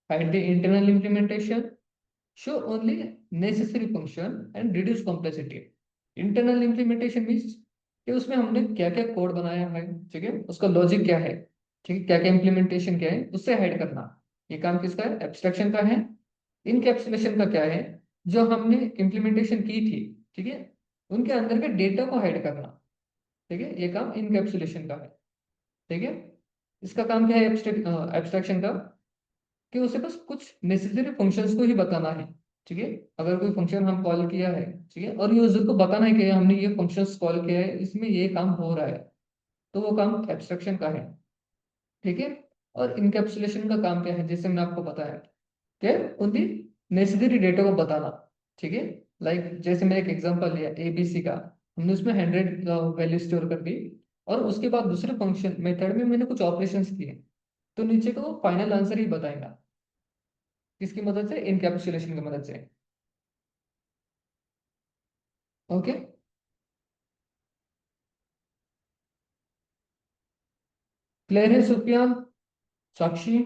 Hide the internal implementation, show only necessary function and reduce complexity। Internal implementation means कि उसमें हमने क्या क्या कोड बनाया है, ठीक है, उसका लॉजिक क्या है, ठीक है, क्या क्या इम्प्लीमेंटेशन क्या है, उससे हाइड करना। ये काम किसका है? एब्स्ट्रैक्शन का है। इनकैप्सुलेशन का क्या है? जो हमने इम्प्लीमेंटेशन की थी, ठीक है, उनके अंदर के डेटा को हाइड करना। ठीक है, ये काम इनकैप्सुलेशन का है। ठीक है, इसका काम क्या है एब्स्ट्रैक्शन का? कि उसे बस कुछ नेसेसरी फंक्शंस को ही बताना है। ठीक है, अगर कोई फंक्शन हम कॉल किया है, ठीक है, और यूजर को बताना है कि हमने ये फंक्शंस कॉल किया है, इसमें ये काम हो रहा है, तो वो काम एब्स्ट्रैक्शन का है। ठीक है, और इनकैप्सुलेशन का काम क्या है, जैसे मैंने आपको बताया कि उनकी नेसेसरी डेटा को बताना। ठीक है, लाइक जैसे मैं एक एग्जांपल लिया एबीसी का, हमने उसमें 100 वैल्यू स्टोर कर दी, और उसके बाद दूसरे फंक्शन मेथड में मैंने कुछ ऑपरेशंस किए, तो नीचे का वो फाइनल आंसर ही बताएगा। किसकी मदद से? इनकैप्सुलेशन की मदद से। ओके, क्लियर है सुफियान, साक्षी?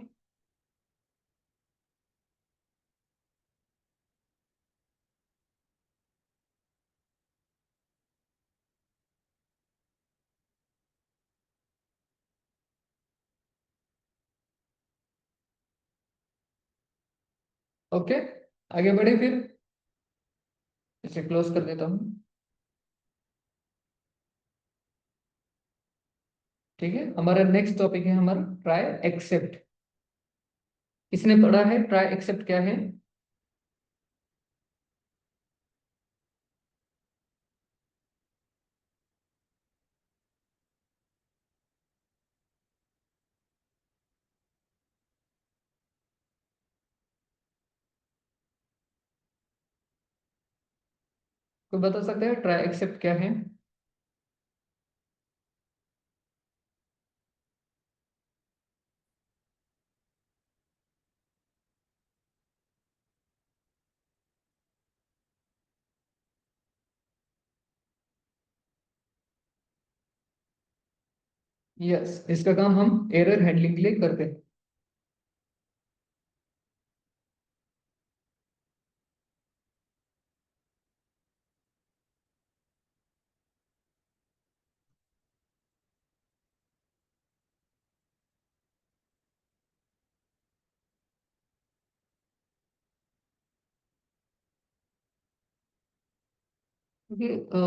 ओके, आगे बढ़े फिर, इसे क्लोज कर देता हूँ। ठीक है, हमारा नेक्स्ट टॉपिक है हमारा ट्राई एक्सेप्ट। इसने पढ़ा है ट्राई एक्सेप्ट क्या है? कोई बता सकता है ट्राई एक्सेप्ट क्या है? यस, इसका काम हम एरर हैंडलिंग के लिए करते हैं।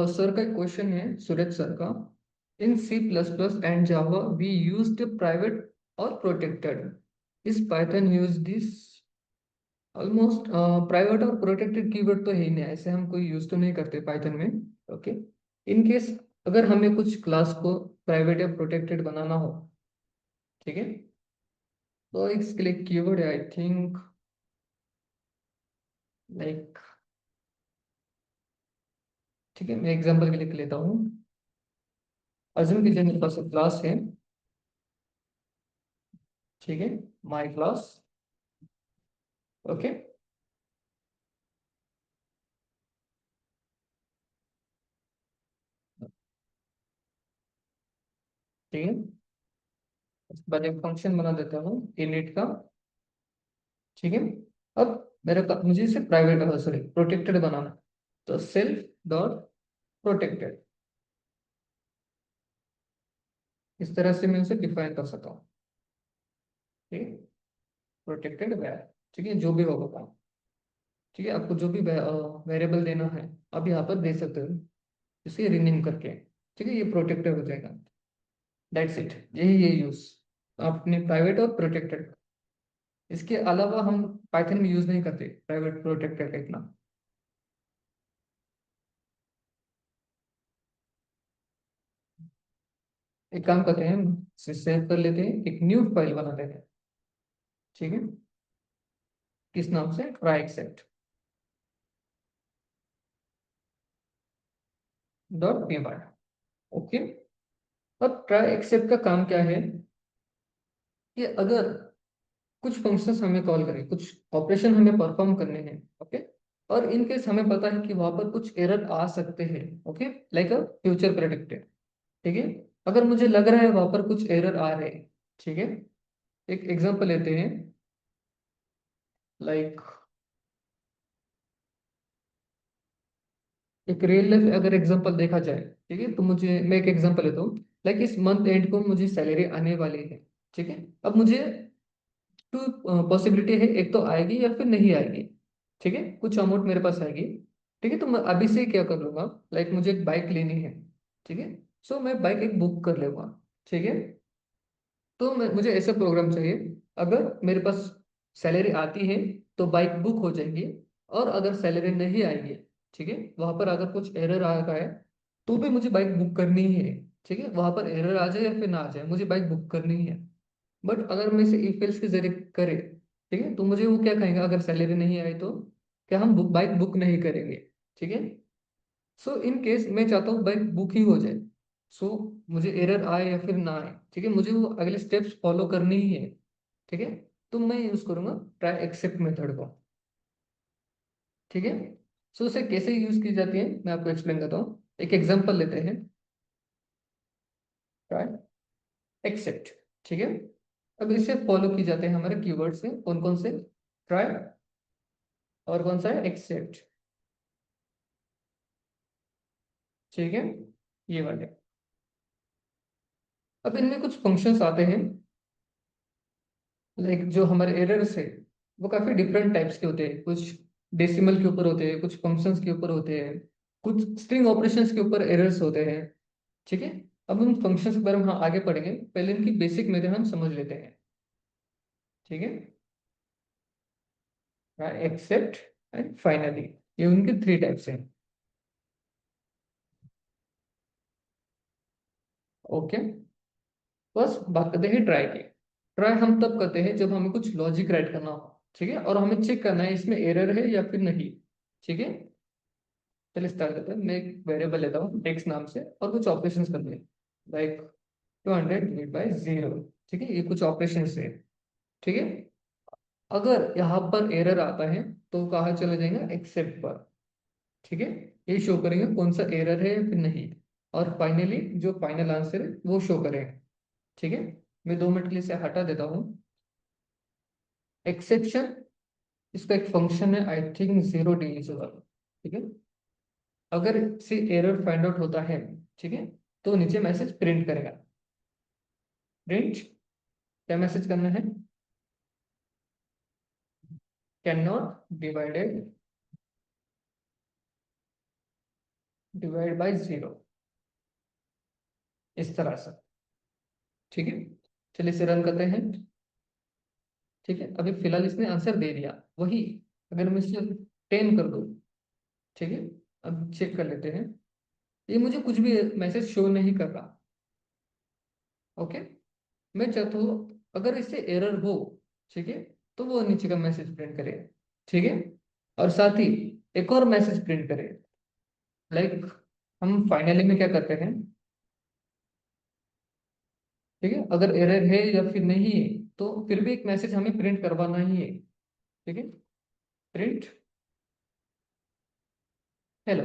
सर का एक क्वेश्चन है, सूरज सर का। In C plus plus and Java we use private और प्रोटेक्टेड, इस Python use this? Almost private और प्रोटेक्टेड कीवर्ड तो है ही नहीं, ऐसे हम कोई यूज तो नहीं करते पाइथन में। ओके, इन केस अगर हमें कुछ क्लास को प्राइवेट या प्रोटेक्टेड बनाना हो, ठीक है, तो इसके लिए कीवर्ड है आई थिंक, लाइक, ठीक है, मैं एग्जांपल के लिए लेता हूँ। अज्यूम कीजिए मेरे पास एक क्लास है, ठीक है, माई क्लास। ओके, ठीक है, उसके बाद एक फंक्शन बना देता हूँ इनिट का। ठीक है, अब मुझे इसे प्राइवेट सॉरी प्रोटेक्टेड बनाना है। तो सेल्फ डॉट प्रोटेक्टेड, इस तरह से मैं उसे डिफाइन कर सकता हूँ। ठीक है, प्रोटेक्टेड वैर, ठीक है, जो भी होगा काम। ठीक है, आपको जो भी वेरिएबल देना है आप यहाँ पर दे सकते हो, इसे रीनेम करके। ठीक है, ये प्रोटेक्टेड हो जाएगा। दैट्स इट, यही ये यूज आपने प्राइवेट और प्रोटेक्टेड। इसके अलावा हम पाइथन में यूज नहीं करते प्राइवेट प्रोटेक्टेड का इतना। एक काम करते हैं, इसे सेव कर लेते हैं, एक न्यू फाइल बना देते हैं। ठीक है, किस नाम से? Try except dot P Y. Okay, अब ट्राई एक्सेप्ट का काम क्या है कि अगर कुछ फंक्शंस हमें कॉल करें, कुछ ऑपरेशन हमें परफॉर्म करने हैं। ओके, और इन केस हमें पता है कि वहां पर कुछ एरर आ सकते हैं। Okay, like a future predicted. ठीक है, अगर मुझे लग रहा है वहां पर कुछ एरर आ रहे हैं, ठीक है, एक एग्जांपल लेते हैं। लाइक एक रियल लाइफ अगर एग्जांपल देखा जाए, ठीक है, तो मुझे मैं एक एग्जांपल लेता हूँ। लाइक इस मंथ एंड को मुझे सैलरी आने वाली है। ठीक है, अब मुझे टू पॉसिबिलिटी है, एक तो आएगी या फिर नहीं आएगी। ठीक है, कुछ अमाउंट मेरे पास आएगी। ठीक है, तो मैं अभी से क्या कर लूंगा, लाइक मुझे एक बाइक लेनी है। ठीक है, सो मैं बाइक एक बुक कर लूंगा। ठीक है, तो मुझे ऐसा प्रोग्राम चाहिए, अगर मेरे पास सैलरी आती है तो बाइक बुक हो जाएगी, और अगर सैलरी नहीं आएगी, ठीक है, वहां पर अगर कुछ एरर आ रहा है, तो भी मुझे बाइक बुक करनी ही है। ठीक है, वहां पर एरर आ जाए या फिर ना आ जाए, मुझे बाइक बुक करनी ही है। बट अगर मैं इसे इफ एल्स के जरिए करे, ठीक है, तो मुझे वो क्या कहेंगे, अगर सैलरी नहीं आई तो क्या हम बाइक बुक नहीं करेंगे। ठीक है, सो इन केस मैं चाहता हूँ बाइक बुक ही हो जाए। सो मुझे एरर आए या फिर ना आए, ठीक है, मुझे वो अगले स्टेप्स फॉलो करनी ही है। ठीक है, तो मैं यूज करूंगा ट्राई एक्सेप्ट मेथड को। ठीक है, सो उसे कैसे यूज की जाती है मैं आपको एक्सप्लेन करता हूँ। एक एग्जांपल लेते हैं, ट्राई एक्सेप्ट। ठीक है, अब इसे फॉलो की जाते हैं हमारे कीवर्ड से, कौन कौन से, ट्राई और कौन सा है, एक्सेप्ट। ठीक है, ये वाले। अब इनमें कुछ फंक्शंस आते हैं, लाइक जो हमारे एरर्स है वो काफी डिफरेंट टाइप्स के होते हैं। कुछ डेसिमल के ऊपर होते हैं, कुछ फंक्शंस के ऊपर होते हैं, कुछ स्ट्रिंग ऑपरेशंस के ऊपर एरर्स होते हैं। ठीक है, अब उन फंक्शंस के बारे में हम आगे पढ़ेंगे, पहले इनकी बेसिक मेथड हम समझ लेते हैं। ठीक है, एक्सेप्ट एंड फाइनली, ये उनके थ्री टाइप्स हैं। ओके, बस बात करते हैं ट्राई की। ट्राई हम तब करते हैं जब हमें कुछ लॉजिक राइट करना हो। ठीक है, और हमें चेक करना है इसमें एरर है या फिर नहीं। ठीक है, चलिए स्टार्ट करते हैं। मैं एक वेरिएबल लेता हूँ एक्स नाम से, और कुछ ऑपरेशंस करने हैं, लाइक 200 डिवाइड बाई 0। ठीक है, ये कुछ ऑपरेशन है। ठीक है, अगर यहाँ पर एरर आता है तो कहाँ चले जाएंगे, एक्सेप्ट पर। ठीक है, ये शो करेंगे कौन सा एरर है या फिर नहीं, और फाइनली जो फाइनल आंसर है वो शो करेंगे। ठीक है, मैं 2 मिनट के लिए इसे हटा देता हूँ। एक्सेप्शन, इसका एक फंक्शन है, आई थिंक 0 वाला। ठीक है, अगर से एरर फाइंड आउट होता है, ठीक है, तो नीचे मैसेज प्रिंट करेगा। प्रिंट, क्या मैसेज करना है, can not divided divide by 0, इस तरह से। ठीक है, चलिए इसे रन करते हैं। ठीक है, अभी फिलहाल इसने आंसर दे दिया वही। अगर मैं इसे 10 कर दूं, ठीक है, अब चेक कर लेते हैं, ये मुझे कुछ भी मैसेज शो नहीं कर रहा। ओके, मैं चाहता हूँ अगर इससे एरर हो, ठीक है, तो वो नीचे का मैसेज प्रिंट करे। ठीक है, और साथ ही एक और मैसेज प्रिंट करे, लाइक हम फाइनली में क्या करते हैं, ठीक है, अगर एरर है या फिर नहीं है तो फिर भी एक मैसेज हमें प्रिंट करवाना ही है। ठीक है, प्रिंट हेलो।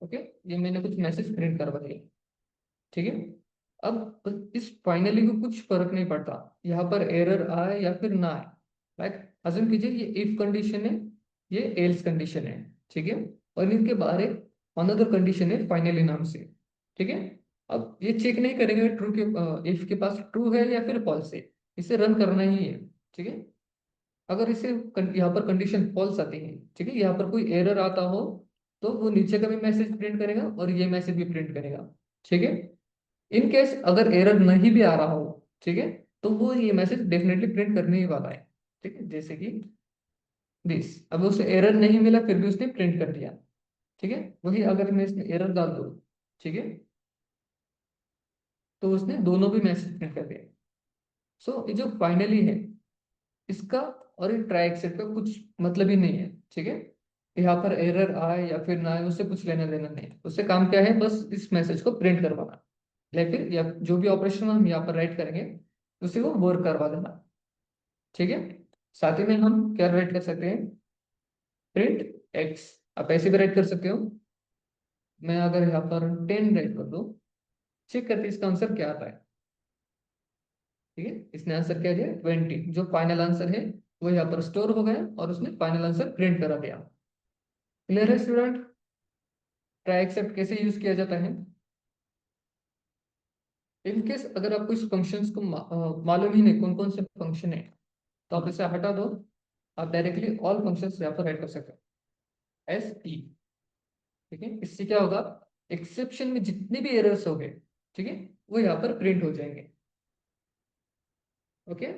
ओके, ये मैंने कुछ मैसेज प्रिंट करवा दिया। ठीक है, अब इस फाइनली को कुछ फर्क नहीं पड़ता, यहाँ पर एरर आए या फिर ना आए। लाइक अज्यूम कीजिए ये इफ कंडीशन है, ये एल्स कंडीशन है। ठीक है, और इनके बाहर एक अनदर कंडीशन है फाइनली नाम से। ठीक है, अब ये चेक नहीं करेंगे ट्रू के, इफ के पास ट्रू है या फिर फॉल्स है, इसे रन करना ही है। ठीक है, अगर इसे यहाँ पर कंडीशन फॉल्स आती है, ठीक है, यहाँ पर कोई एरर आता हो, तो वो नीचे का भी मैसेज प्रिंट करेगा और ये मैसेज भी प्रिंट करेगा। ठीक है, इन केस अगर एरर नहीं भी आ रहा हो, ठीक है, तो वो ये मैसेज डेफिनेटली प्रिंट करने ही वाला है। ठीक है, जैसे कि दिस, अब उसे एरर नहीं मिला फिर भी उसने प्रिंट कर दिया। ठीक है, वही अगर मैं इसमें एरर डाल दूँ, ठीक है, तो उसने दोनों भी मैसेज प्रिंट कर दिया। सो ये जो फाइनली है, इसका और ये ट्राई एक्सेप्ट का कुछ मतलब ही नहीं है। ठीक है, यहाँ पर एरर आए या फिर ना आए उससे कुछ लेना देना नहीं है, उससे काम क्या है, बस इस मैसेज को प्रिंट करवाना, या फिर या जो भी ऑपरेशन हम यहाँ पर राइट करेंगे उसे वो वर्क करवा देना। ठीक है, साथ ही में हम क्या राइट कर सकते हैं, प्रिंट एक्स। आप ऐसे भी राइट कर सकते हो। मैं अगर यहाँ पर 10 राइट कर दूं, चेक करते इसका आंसर क्या आता है। ठीक है, इसने आंसर क्या दिया 20, जो फाइनल आंसर है वो यहाँ पर स्टोर हो गया और उसने फाइनल आंसर प्रिंट करा दिया। क्लियर है स्टूडेंट? ट्राई एक्सेप्ट कैसे यूज किया जाता है? इनकेस अगर आपको इस फंक्शंस को मालूम ही नहीं कौन कौन से फंक्शन है, तो आप इसे हटा दो। आप डायरेक्टली ऑल फंक्शंस यहाँ पर राइट कर सकते हो, एस ई। ठीक है, इससे क्या होगा, एक्सेप्शन में जितने भी एरर्स हो गए, ठीक है, वो यहाँ पर प्रिंट हो जाएंगे। ओके,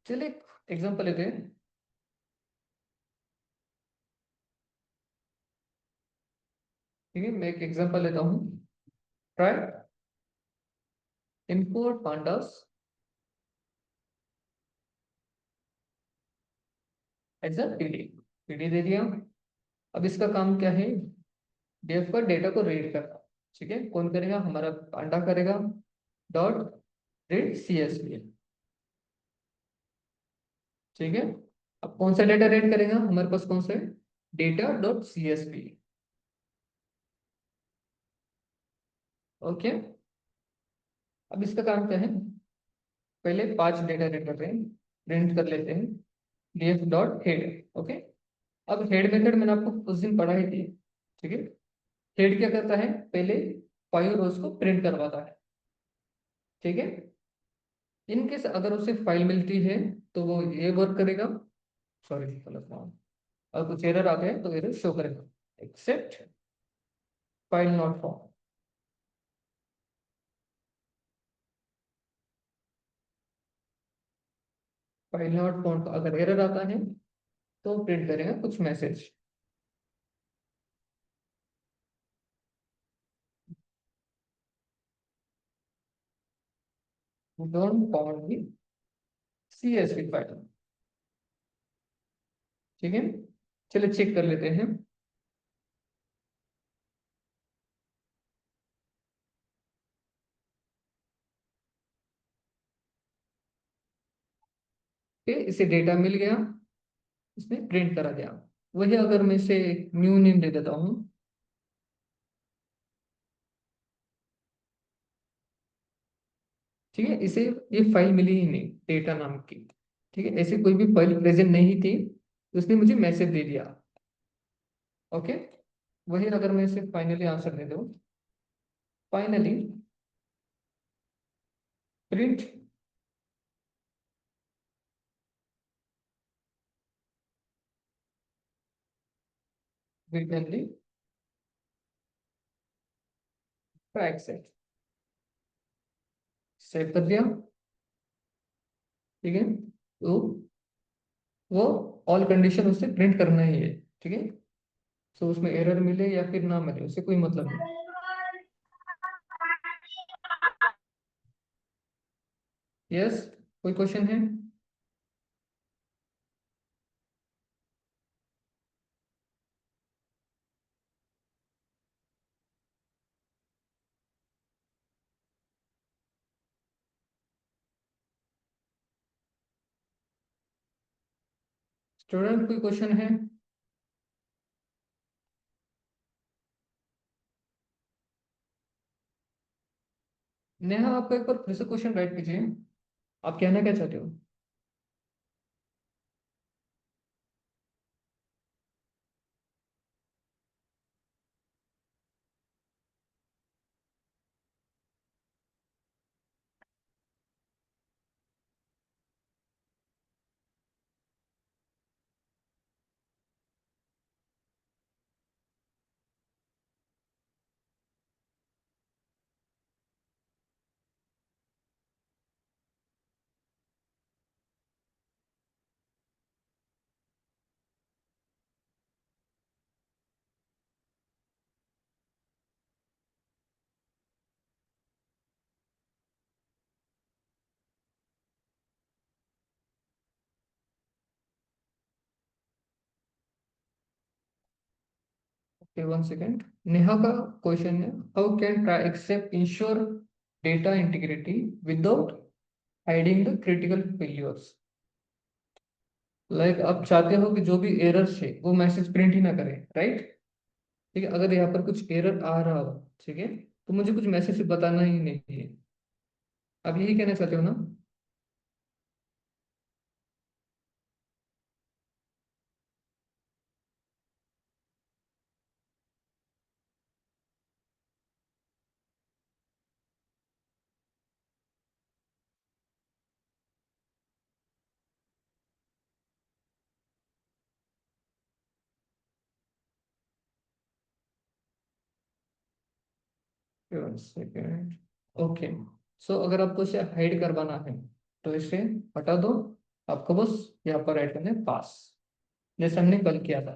चलिए एग्जांपल लेते हैं। ठीक है, मैं एक एग्जांपल लेता हूँ। Try import pandas as a PD. PD दे दिया। अब इसका काम क्या है, डेफ पर डेटा को रीड करना। ठीक है, कौन करेगा, हमारा पांडा करेगा। Dot read C S V. ठीक है, अब कौन सा डेटा रीड करेगा, हमारे पास कौन सा है, data dot C S V. Okay, अब इसका काम क्या है, पहले 5 डेटा रीड करते हैं, प्रिंट कर लेते हैं, df डॉट हेड। ओके, अब हेड मेथड मैंने आपको उस दिन पढ़ाई थी। ठीक है, हेड क्या करता है, पहले 5 रोज को प्रिंट करवाता है। ठीक है, इनकेस अगर उसे फाइल मिलती है तो वो ये वर्क करेगा। सॉरी गलत नाम। और कुछ एरर आते हैं तो एरर शो करेगा, except file not found. File not found अगर एरर आता है तो प्रिंट करेगा कुछ message. Don't found the CSV file. ठीक है, चलिए चेक कर लेते हैं। इसे डेटा मिल गया, इसने प्रिंट करा दिया। वही अगर मैं इसे न्यू नेम दे देता हूँ, ठीक है, इसे ये फाइल मिली ही नहीं डेटा नाम की। ठीक है, ऐसे कोई भी फाइल प्रेजेंट नहीं थी, तो उसने मुझे मैसेज दे दिया। ओके, वही अगर मैं इसे फाइनली आंसर दे दूँ, फाइनली प्रिंट रिटर्नली ट्रैक सेट, सेव कर दिया। ठीक है, तो वो ऑल कंडीशन उससे प्रिंट करना ही है। ठीक है, तो उसमें एरर मिले या फिर ना मिले उससे कोई मतलब नहीं। यस, कोई क्वेश्चन है? स्टूडेंट कोई क्वेश्चन है? नेहा, आपको एक बार फिर से क्वेश्चन राइट कीजिए, आप कहना क्या चाहते हो? Okay, one second. नेहा का क्वेश्चन है, how can try except ensure data integrity without hiding the critical failures? Like आप चाहते हो कि जो भी एरर्स है वो मैसेज प्रिंट ही ना करे, राइट? ठीक है, अगर यहाँ पर कुछ एरर आ रहा हो, ठीक है, तो मुझे कुछ मैसेज बताना ही नहीं है। आप यही कहना चाहते हो ना? सेकेंड। ओके। सो अगर आपको इसे हाइड करवाना है तो इसे हटा दो। आपको बस यहाँ पर ऐड करना है पास, जैसे हमने कल किया था,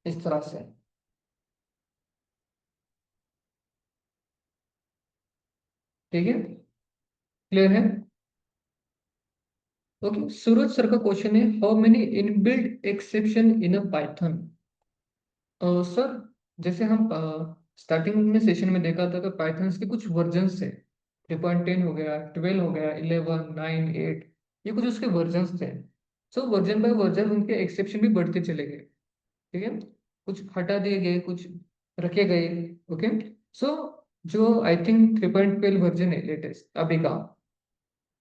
इस तरह से। ठीक है, क्लियर है? ओके, सूरज सर का क्वेश्चन है, how many inbuilt exception in a Python? Sir, जैसे हम स्टार्टिंग में सेशन में देखा था कि पाइथन के कुछ वर्जन्स थे, 3.10 हो गया, 12 हो गया, 11, 9, 8, ये कुछ उसके वर्जन्स थे। सो वर्जन बाय वर्जन उनके एक्सेप्शन भी बढ़ते चले गए। ठीक है, कुछ हटा दिए गए, कुछ रखे गए। ओके। सो जो आई थिंक 3.12 वर्जन है लेटेस्ट अभी का,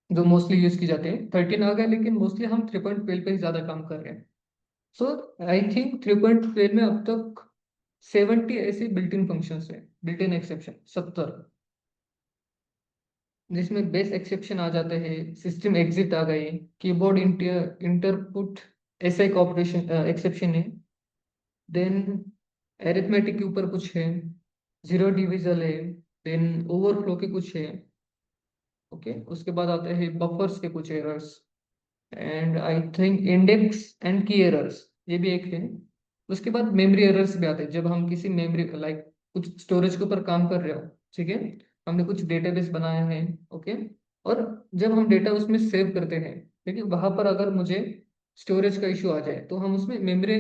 जो मोस्टली यूज की जाते हैं, 13 आ गया, लेकिन मोस्टली हम 3.12 पे ही ज्यादा काम कर रहे हैं। सो आई थिंक 3.12 में अब तक 70 ऐसे बिल्ट इन फंक्शन है, बिल्ट इन एक्सेप्शन 70, जिसमें बेस एक्सेप्शन आ जाते हैं, सिस्टम एग्जिट आ गई, कीबोर्ड इंटरपुट ऐसा एक ऑपरेशन एक्सेप्शन है। देन एरिथमेटिक के ऊपर कुछ है, जीरो डिविजन है, देन ओवरफ्लो के कुछ है। ओके, उसके बाद आते हैं बफर्स के कुछ errors, and I think index and की एरर्स, ये भी एक है। उसके बाद मेमोरी एरर्स भी आते हैं, जब हम किसी मेमोरी लाइक कुछ स्टोरेज के ऊपर काम कर रहे हो, ठीक है, हमने कुछ डेटाबेस बनाया है। ओके, और जब हम डेटा उसमें सेव करते हैं, ठीक है, वहां पर अगर मुझे स्टोरेज का इशू आ जाए तो हम उसमें मेमोरी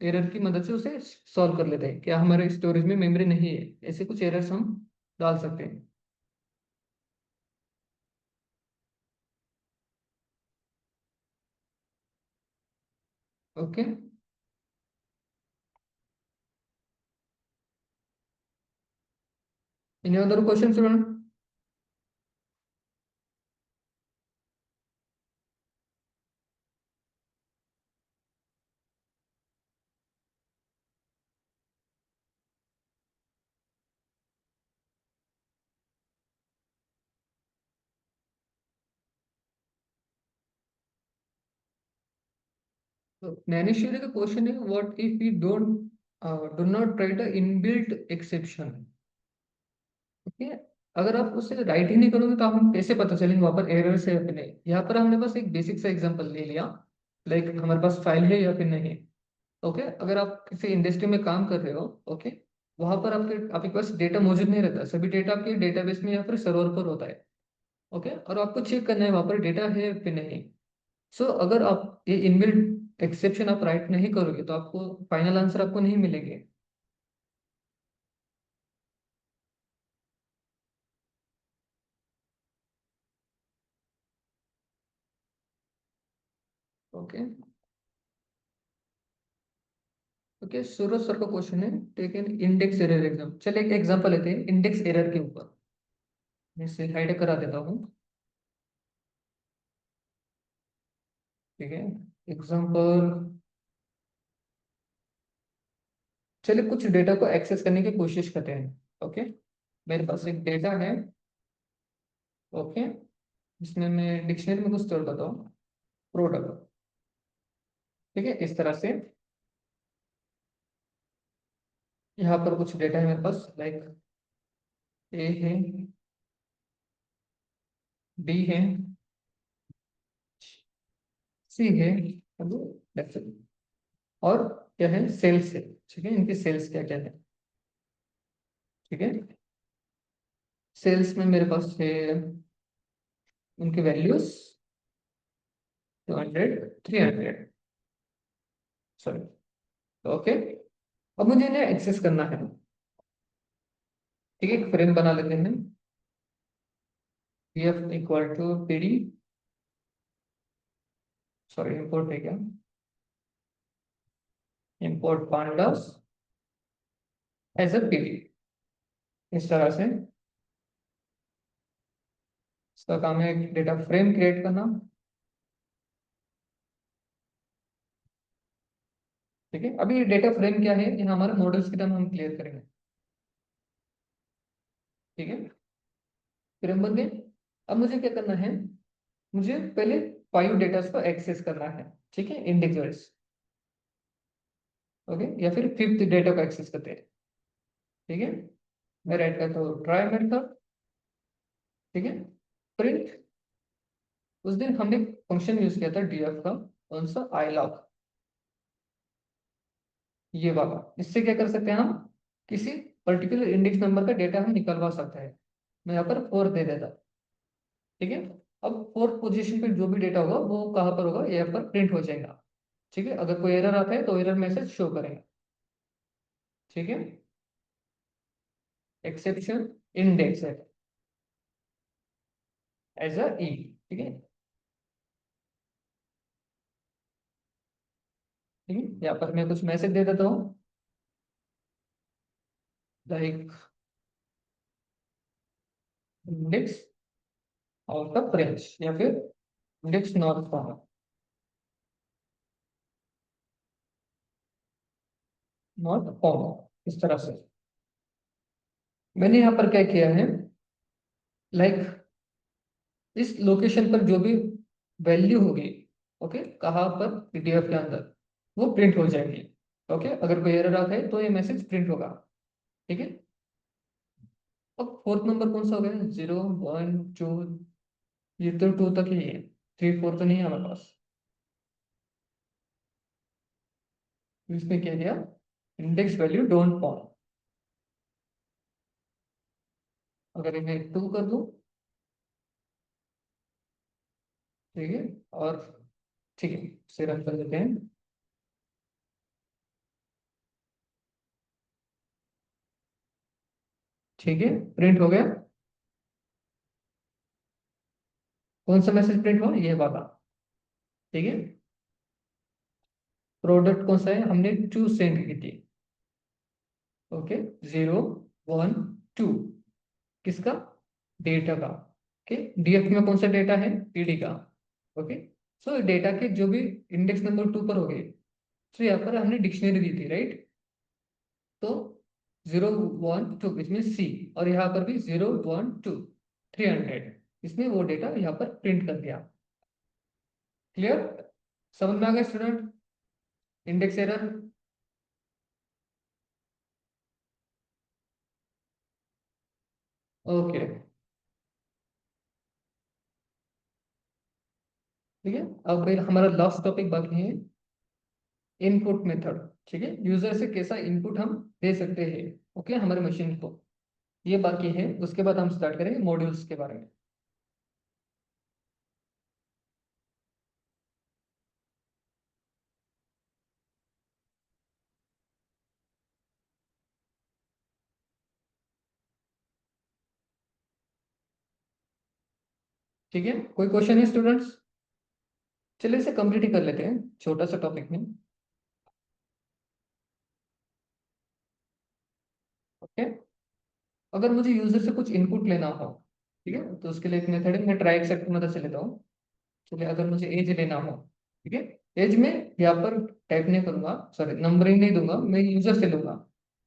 एरर की मदद से उसे सॉल्व कर लेते हैं, क्या हमारे स्टोरेज में मेमोरी नहीं है, ऐसे कुछ एरर्स हम डाल सकते हैं। Okay, any other question student? So, Nanishwari, the question is, what if we do not write a inbuilt exception? Okay, अगर आप उसे राइट ही नहीं करोगे तो हम कैसे पता चलेंगे वहां पर एरर्स है या फिर नहीं? यहाँ पर हमने बस एक बेसिक सा एग्जांपल ले लिया, लाइक हमारे पास फाइल है या फिर नहीं। ओके, अगर आप किसी इंडस्ट्री में काम कर रहे हो, ओके, वहां पर आपके पास डेटा मौजूद नहीं रहता, सभी डेटा आपके डेटाबेस में या फिर सर्वर पर होता है। ओके, और आपको चेक करना है वहां पर डेटा है या फिर नहीं। सो अगर आप ये इनबिल्ट एक्सेप्शन आप राइट नहीं करोगे तो आपको फाइनल आंसर आपको नहीं मिलेंगे। ओके। ओके, सूरज सर का क्वेश्चन है, take an index error exam. चलिए एक एग्जांपल लेते हैं इंडेक्स एरर के ऊपर, मैं इसे हाइड करा देता हूँ। ठीक है, एग्जांपल, चलिए कुछ डेटा को एक्सेस करने की कोशिश करते हैं। ओके, मेरे पास एक डेटा है। ओके, इसमें मैं डिक्शनरी में कुछ स्टोर करता हूँ, प्रोडक्ट। ठीक है, इस तरह से यहाँ पर कुछ डेटा है मेरे पास, लाइक ए है, बी है, सी है, हेलो, that's it। और क्या है, सेल्स है। ठीक है, इनके सेल्स क्या क्या है? ठीक है, सेल्स में मेरे पास है उनकी वैल्यूज 200, 300, सॉरी। ओके, अब मुझे इन्हें एक्सेस करना है। ठीक है, एक फ्रेम बना लेते हैं, P F equal to P D sorry import है क्या, import pandas as a PDF, इस तरह से इसका काम है एक डेटा फ्रेम क्रिएट करना। ठीक है, अभी डेटा फ्रेम क्या है, ये हमारे मॉडल्स की तरह हम क्लियर करेंगे। ठीक है, फिर हम बन गए। अब मुझे क्या करना है, मुझे पहले 5 डेटा को एक्सेस करना है। ठीक है, इंडेक्स वाइज। ओके, या फिर 5th डेटा को एक्सेस करते हैं। ठीक है, मैं राइट करता हूँ ट्राई मेथड। ठीक है, प्रिंट, उस दिन हमने फंक्शन यूज किया था डीएफ का, कौन सा, आई लॉग, ये वाला। इससे क्या कर सकते हैं हम, किसी पर्टिकुलर इंडेक्स नंबर का डेटा हम निकलवा सकते हैं। मैं यहाँ पर 4 दे देता। ठीक है, अब 4th पोजीशन पे जो भी डेटा होगा वो कहाँ पर होगा, यहाँ पर प्रिंट हो जाएगा। ठीक है, अगर कोई एरर आता है तो एरर मैसेज शो करेगा। ठीक है, एक्सेप्शन इंडेक्स है एज अ ई। ठीक है, ठीक है, यहाँ पर मैं कुछ मैसेज दे देता हूँ, like index out of range, या फिर index not found, not found, इस तरह से। मैंने यहाँ पर क्या किया है, लाइक इस लोकेशन पर जो भी वैल्यू होगी, ओके, कहाँ पर पीडीएफ के अंदर, वो प्रिंट हो जाएगी। ओके, अगर कोई एरर आता है तो ये मैसेज प्रिंट होगा। ठीक है, अब 4th नंबर कौन सा हो गया, 0 1 2, ये तो 2 तक ही है, 3 4 तो नहीं है हमारे पास। तो इसमें क्या दिया, इंडेक्स वैल्यू डोंट फाउंड। अगर इन्हें 2 कर दूं, ठीक है, और ठीक है, इसे रन कर देते हैं। ठीक है, प्रिंट हो गया। कौन सा मैसेज प्रिंट हुआ, ये वाला। ठीक है, प्रोडक्ट कौन सा है, हमने 2 सेंड की थी। ओके, 0 1 2, किसका, डेटा का। ओके, डीएफ में कौन सा डेटा है, पीडी का। ओके, सो डेटा के जो भी इंडेक्स नंबर 2 पर हो गए, तो यहाँ पर हमने डिक्शनरी दी थी, राइट। तो 0 1 2 इसमें सी, और यहाँ पर भी 0 1 2 300, इसमें वो डेटा यहाँ पर प्रिंट कर दिया। क्लियर, समझ में आ गया स्टूडेंट, इंडेक्स एरर। ओके, ठीक है, अब भाई हमारा लास्ट टॉपिक बाकी है, इनपुट मेथड। ठीक है, यूजर से कैसा इनपुट हम दे सकते हैं, ओके, हमारे मशीन को, ये बाकी है। उसके बाद हम स्टार्ट करेंगे मॉड्यूल्स के बारे में। ठीक है, कोई क्वेश्चन है स्टूडेंट्स, चलिए इसे कंप्लीट ही कर लेते हैं छोटा सा टॉपिक में। ओके, अगर मुझे यूजर से कुछ इनपुट लेना हो, ठीक है, तो उसके लिए एक मेथड है, मैं ट्राई एक्सेप्ट की मदद से लेता हूँ। चलिए, अगर मुझे एज लेना हो, ठीक है, एज में यहाँ पर टाइप नहीं करूंगा, सॉरी नंबरिंग नहीं दूंगा, मैं यूजर से लूंगा।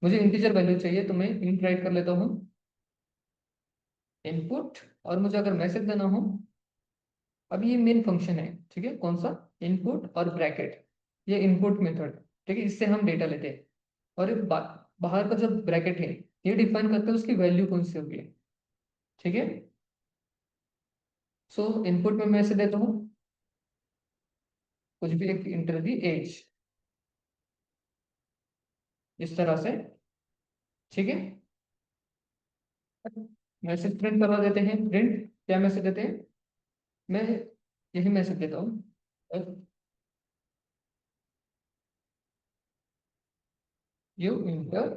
मुझे इंटीजर वैल्यू चाहिए तो मैं इंट राइट कर लेता हूँ, इनपुट। और मुझे अगर मैसेज देना हो, अब ये मेन फंक्शन है, ठीक है, कौन सा, इनपुट और ब्रैकेट, ये इनपुट मेथड। ठीक है, इससे हम डेटा लेते हैं। और ये बाहर का जो ब्रैकेट है, ये डिफाइन करते हैं उसकी वैल्यू कौन सी होगी। ठीक है, सो इनपुट में मैं ऐसे देता हूँ, कुछ भी एक इंटर दी एज, इस तरह से। ठीक है, मैसेज प्रिंट करवा देते हैं, प्रिंट क्या मैसेज देते हैं, मैं यही मैसेज देता हूँ, यू इंटर,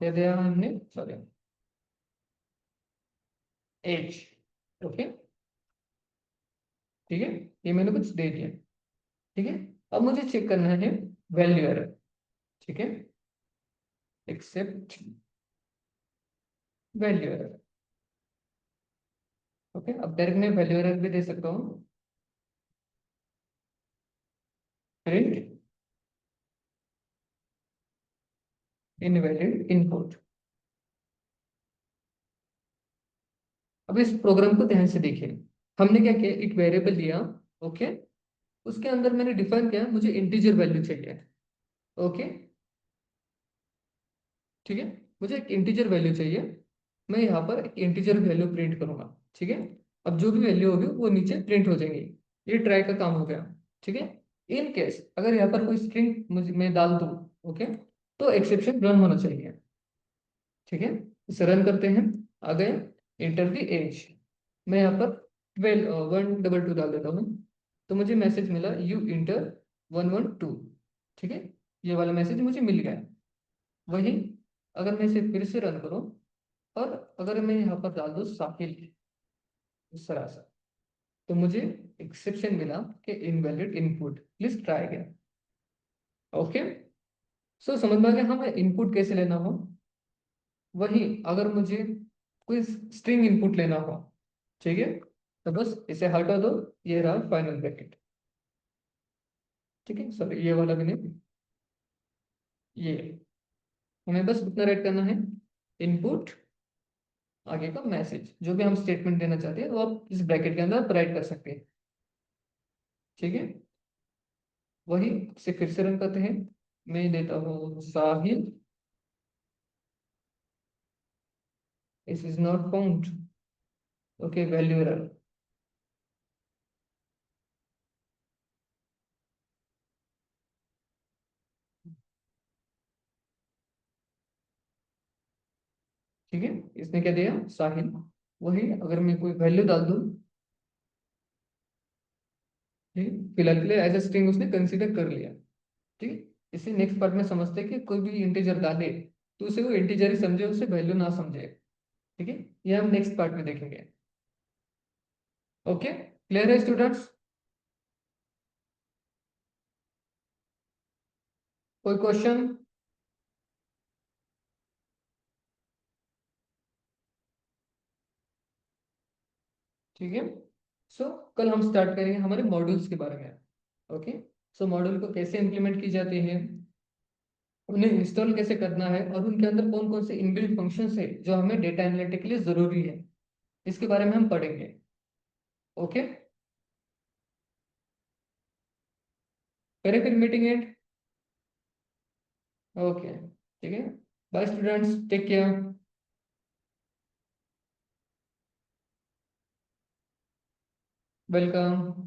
दे दिया हमने, सॉरी, एज। ओके, ठीक है, ये मैंने कुछ दे दिया। ठीक है, अब मुझे चेक करना है वैल्यू एरर। ठीक है, एक्सेप्ट वैल्यू एरर। ओके, अब डायरेक्ट मैं वैल्यू एरर भी दे सकता हूँ, प्रिंट इनवैलिड इनपुट। अब इस प्रोग्राम को ध्यान से देखिए, हमने क्या किया, एक वेरिएबल लिया। ओके, उसके अंदर मैंने डिफाइन किया मुझे इंटीजर वैल्यू चाहिए। ओके, ठीक है, मुझे एक इंटीजर वैल्यू चाहिए। मैं यहाँ पर एक इंटीजर वैल्यू प्रिंट करूंगा। ठीक है, अब जो भी वैल्यू होगी वो नीचे प्रिंट हो जाएंगी। ये ट्राई का काम हो गया। ठीक है, इन केस अगर यहाँ पर कोई स्ट्रिंग मुझे मैं डाल दूँ, ओके, तो एक्सेप्शन रन होना चाहिए। ठीक है, इसे रन करते हैं। आ गए, इंटर द एज। मैं यहाँ पर 122 डाल देता हूँ, तो मुझे मैसेज मिला यू इंटर 112। ठीक है, ये वाला मैसेज मुझे मिल गया। वही अगर मैं इसे फिर से रन करूं, और अगर मैं यहाँ पर डाल दूं साहिल इस तरह से, तो मुझे एक्सेप्शन मिला कि invalid input, please try again. Okay, so समझ में आ गया हमें इनपुट कैसे लेना हो। वही अगर मुझे कोई स्ट्रिंग इनपुट लेना हो, ठीक है, तो बस इसे हटा दो, ये रहा फाइनल ब्रैकेट। ठीक है, सॉरी ये वाला भी नहीं, ये हमें बस इतना राइट करना है, इनपुट आगे का मैसेज, जो भी हम स्टेटमेंट देना चाहते हैं वो आप इस ब्रैकेट के अंदर राइट कर सकते हैं। ठीक है, वही से फिर से रन करते हैं। मैं देता हूँ साहिल, इस is not found. Okay, value error. ठीक है, इसने क्या दिया, साहिल। वही अगर मैं कोई वैल्यू डाल दूं, ठीक है, फिलहाल के लिए एज ए स्ट्रिंग उसने कंसीडर कर लिया। ठीक है, इसे नेक्स्ट पार्ट में समझते हैं कि कोई भी इंटीजर डाले तो उसे वो इंटीजर ही समझे, उसे वैल्यू ना समझे। ठीक है, ये हम नेक्स्ट पार्ट में देखेंगे। ओके, क्लियर है स्टूडेंट्स? कोई क्वेश्चन? ठीक है, सो कल हम स्टार्ट करेंगे हमारे मॉड्यूल्स के बारे में। ओके, सो मॉड्यूल को कैसे इंप्लीमेंट की जाती है, उन्हें इंस्टॉल कैसे करना है, और उनके अंदर कौन कौन से इनबिल्ट फंक्शंस है जो हमें डेटा एनालिटिक के लिए जरूरी है, इसके बारे में हम पढ़ेंगे। ओके, करें फिर मीटिंग एंड। ओके, ठीक है, bye students, take care. Welcome.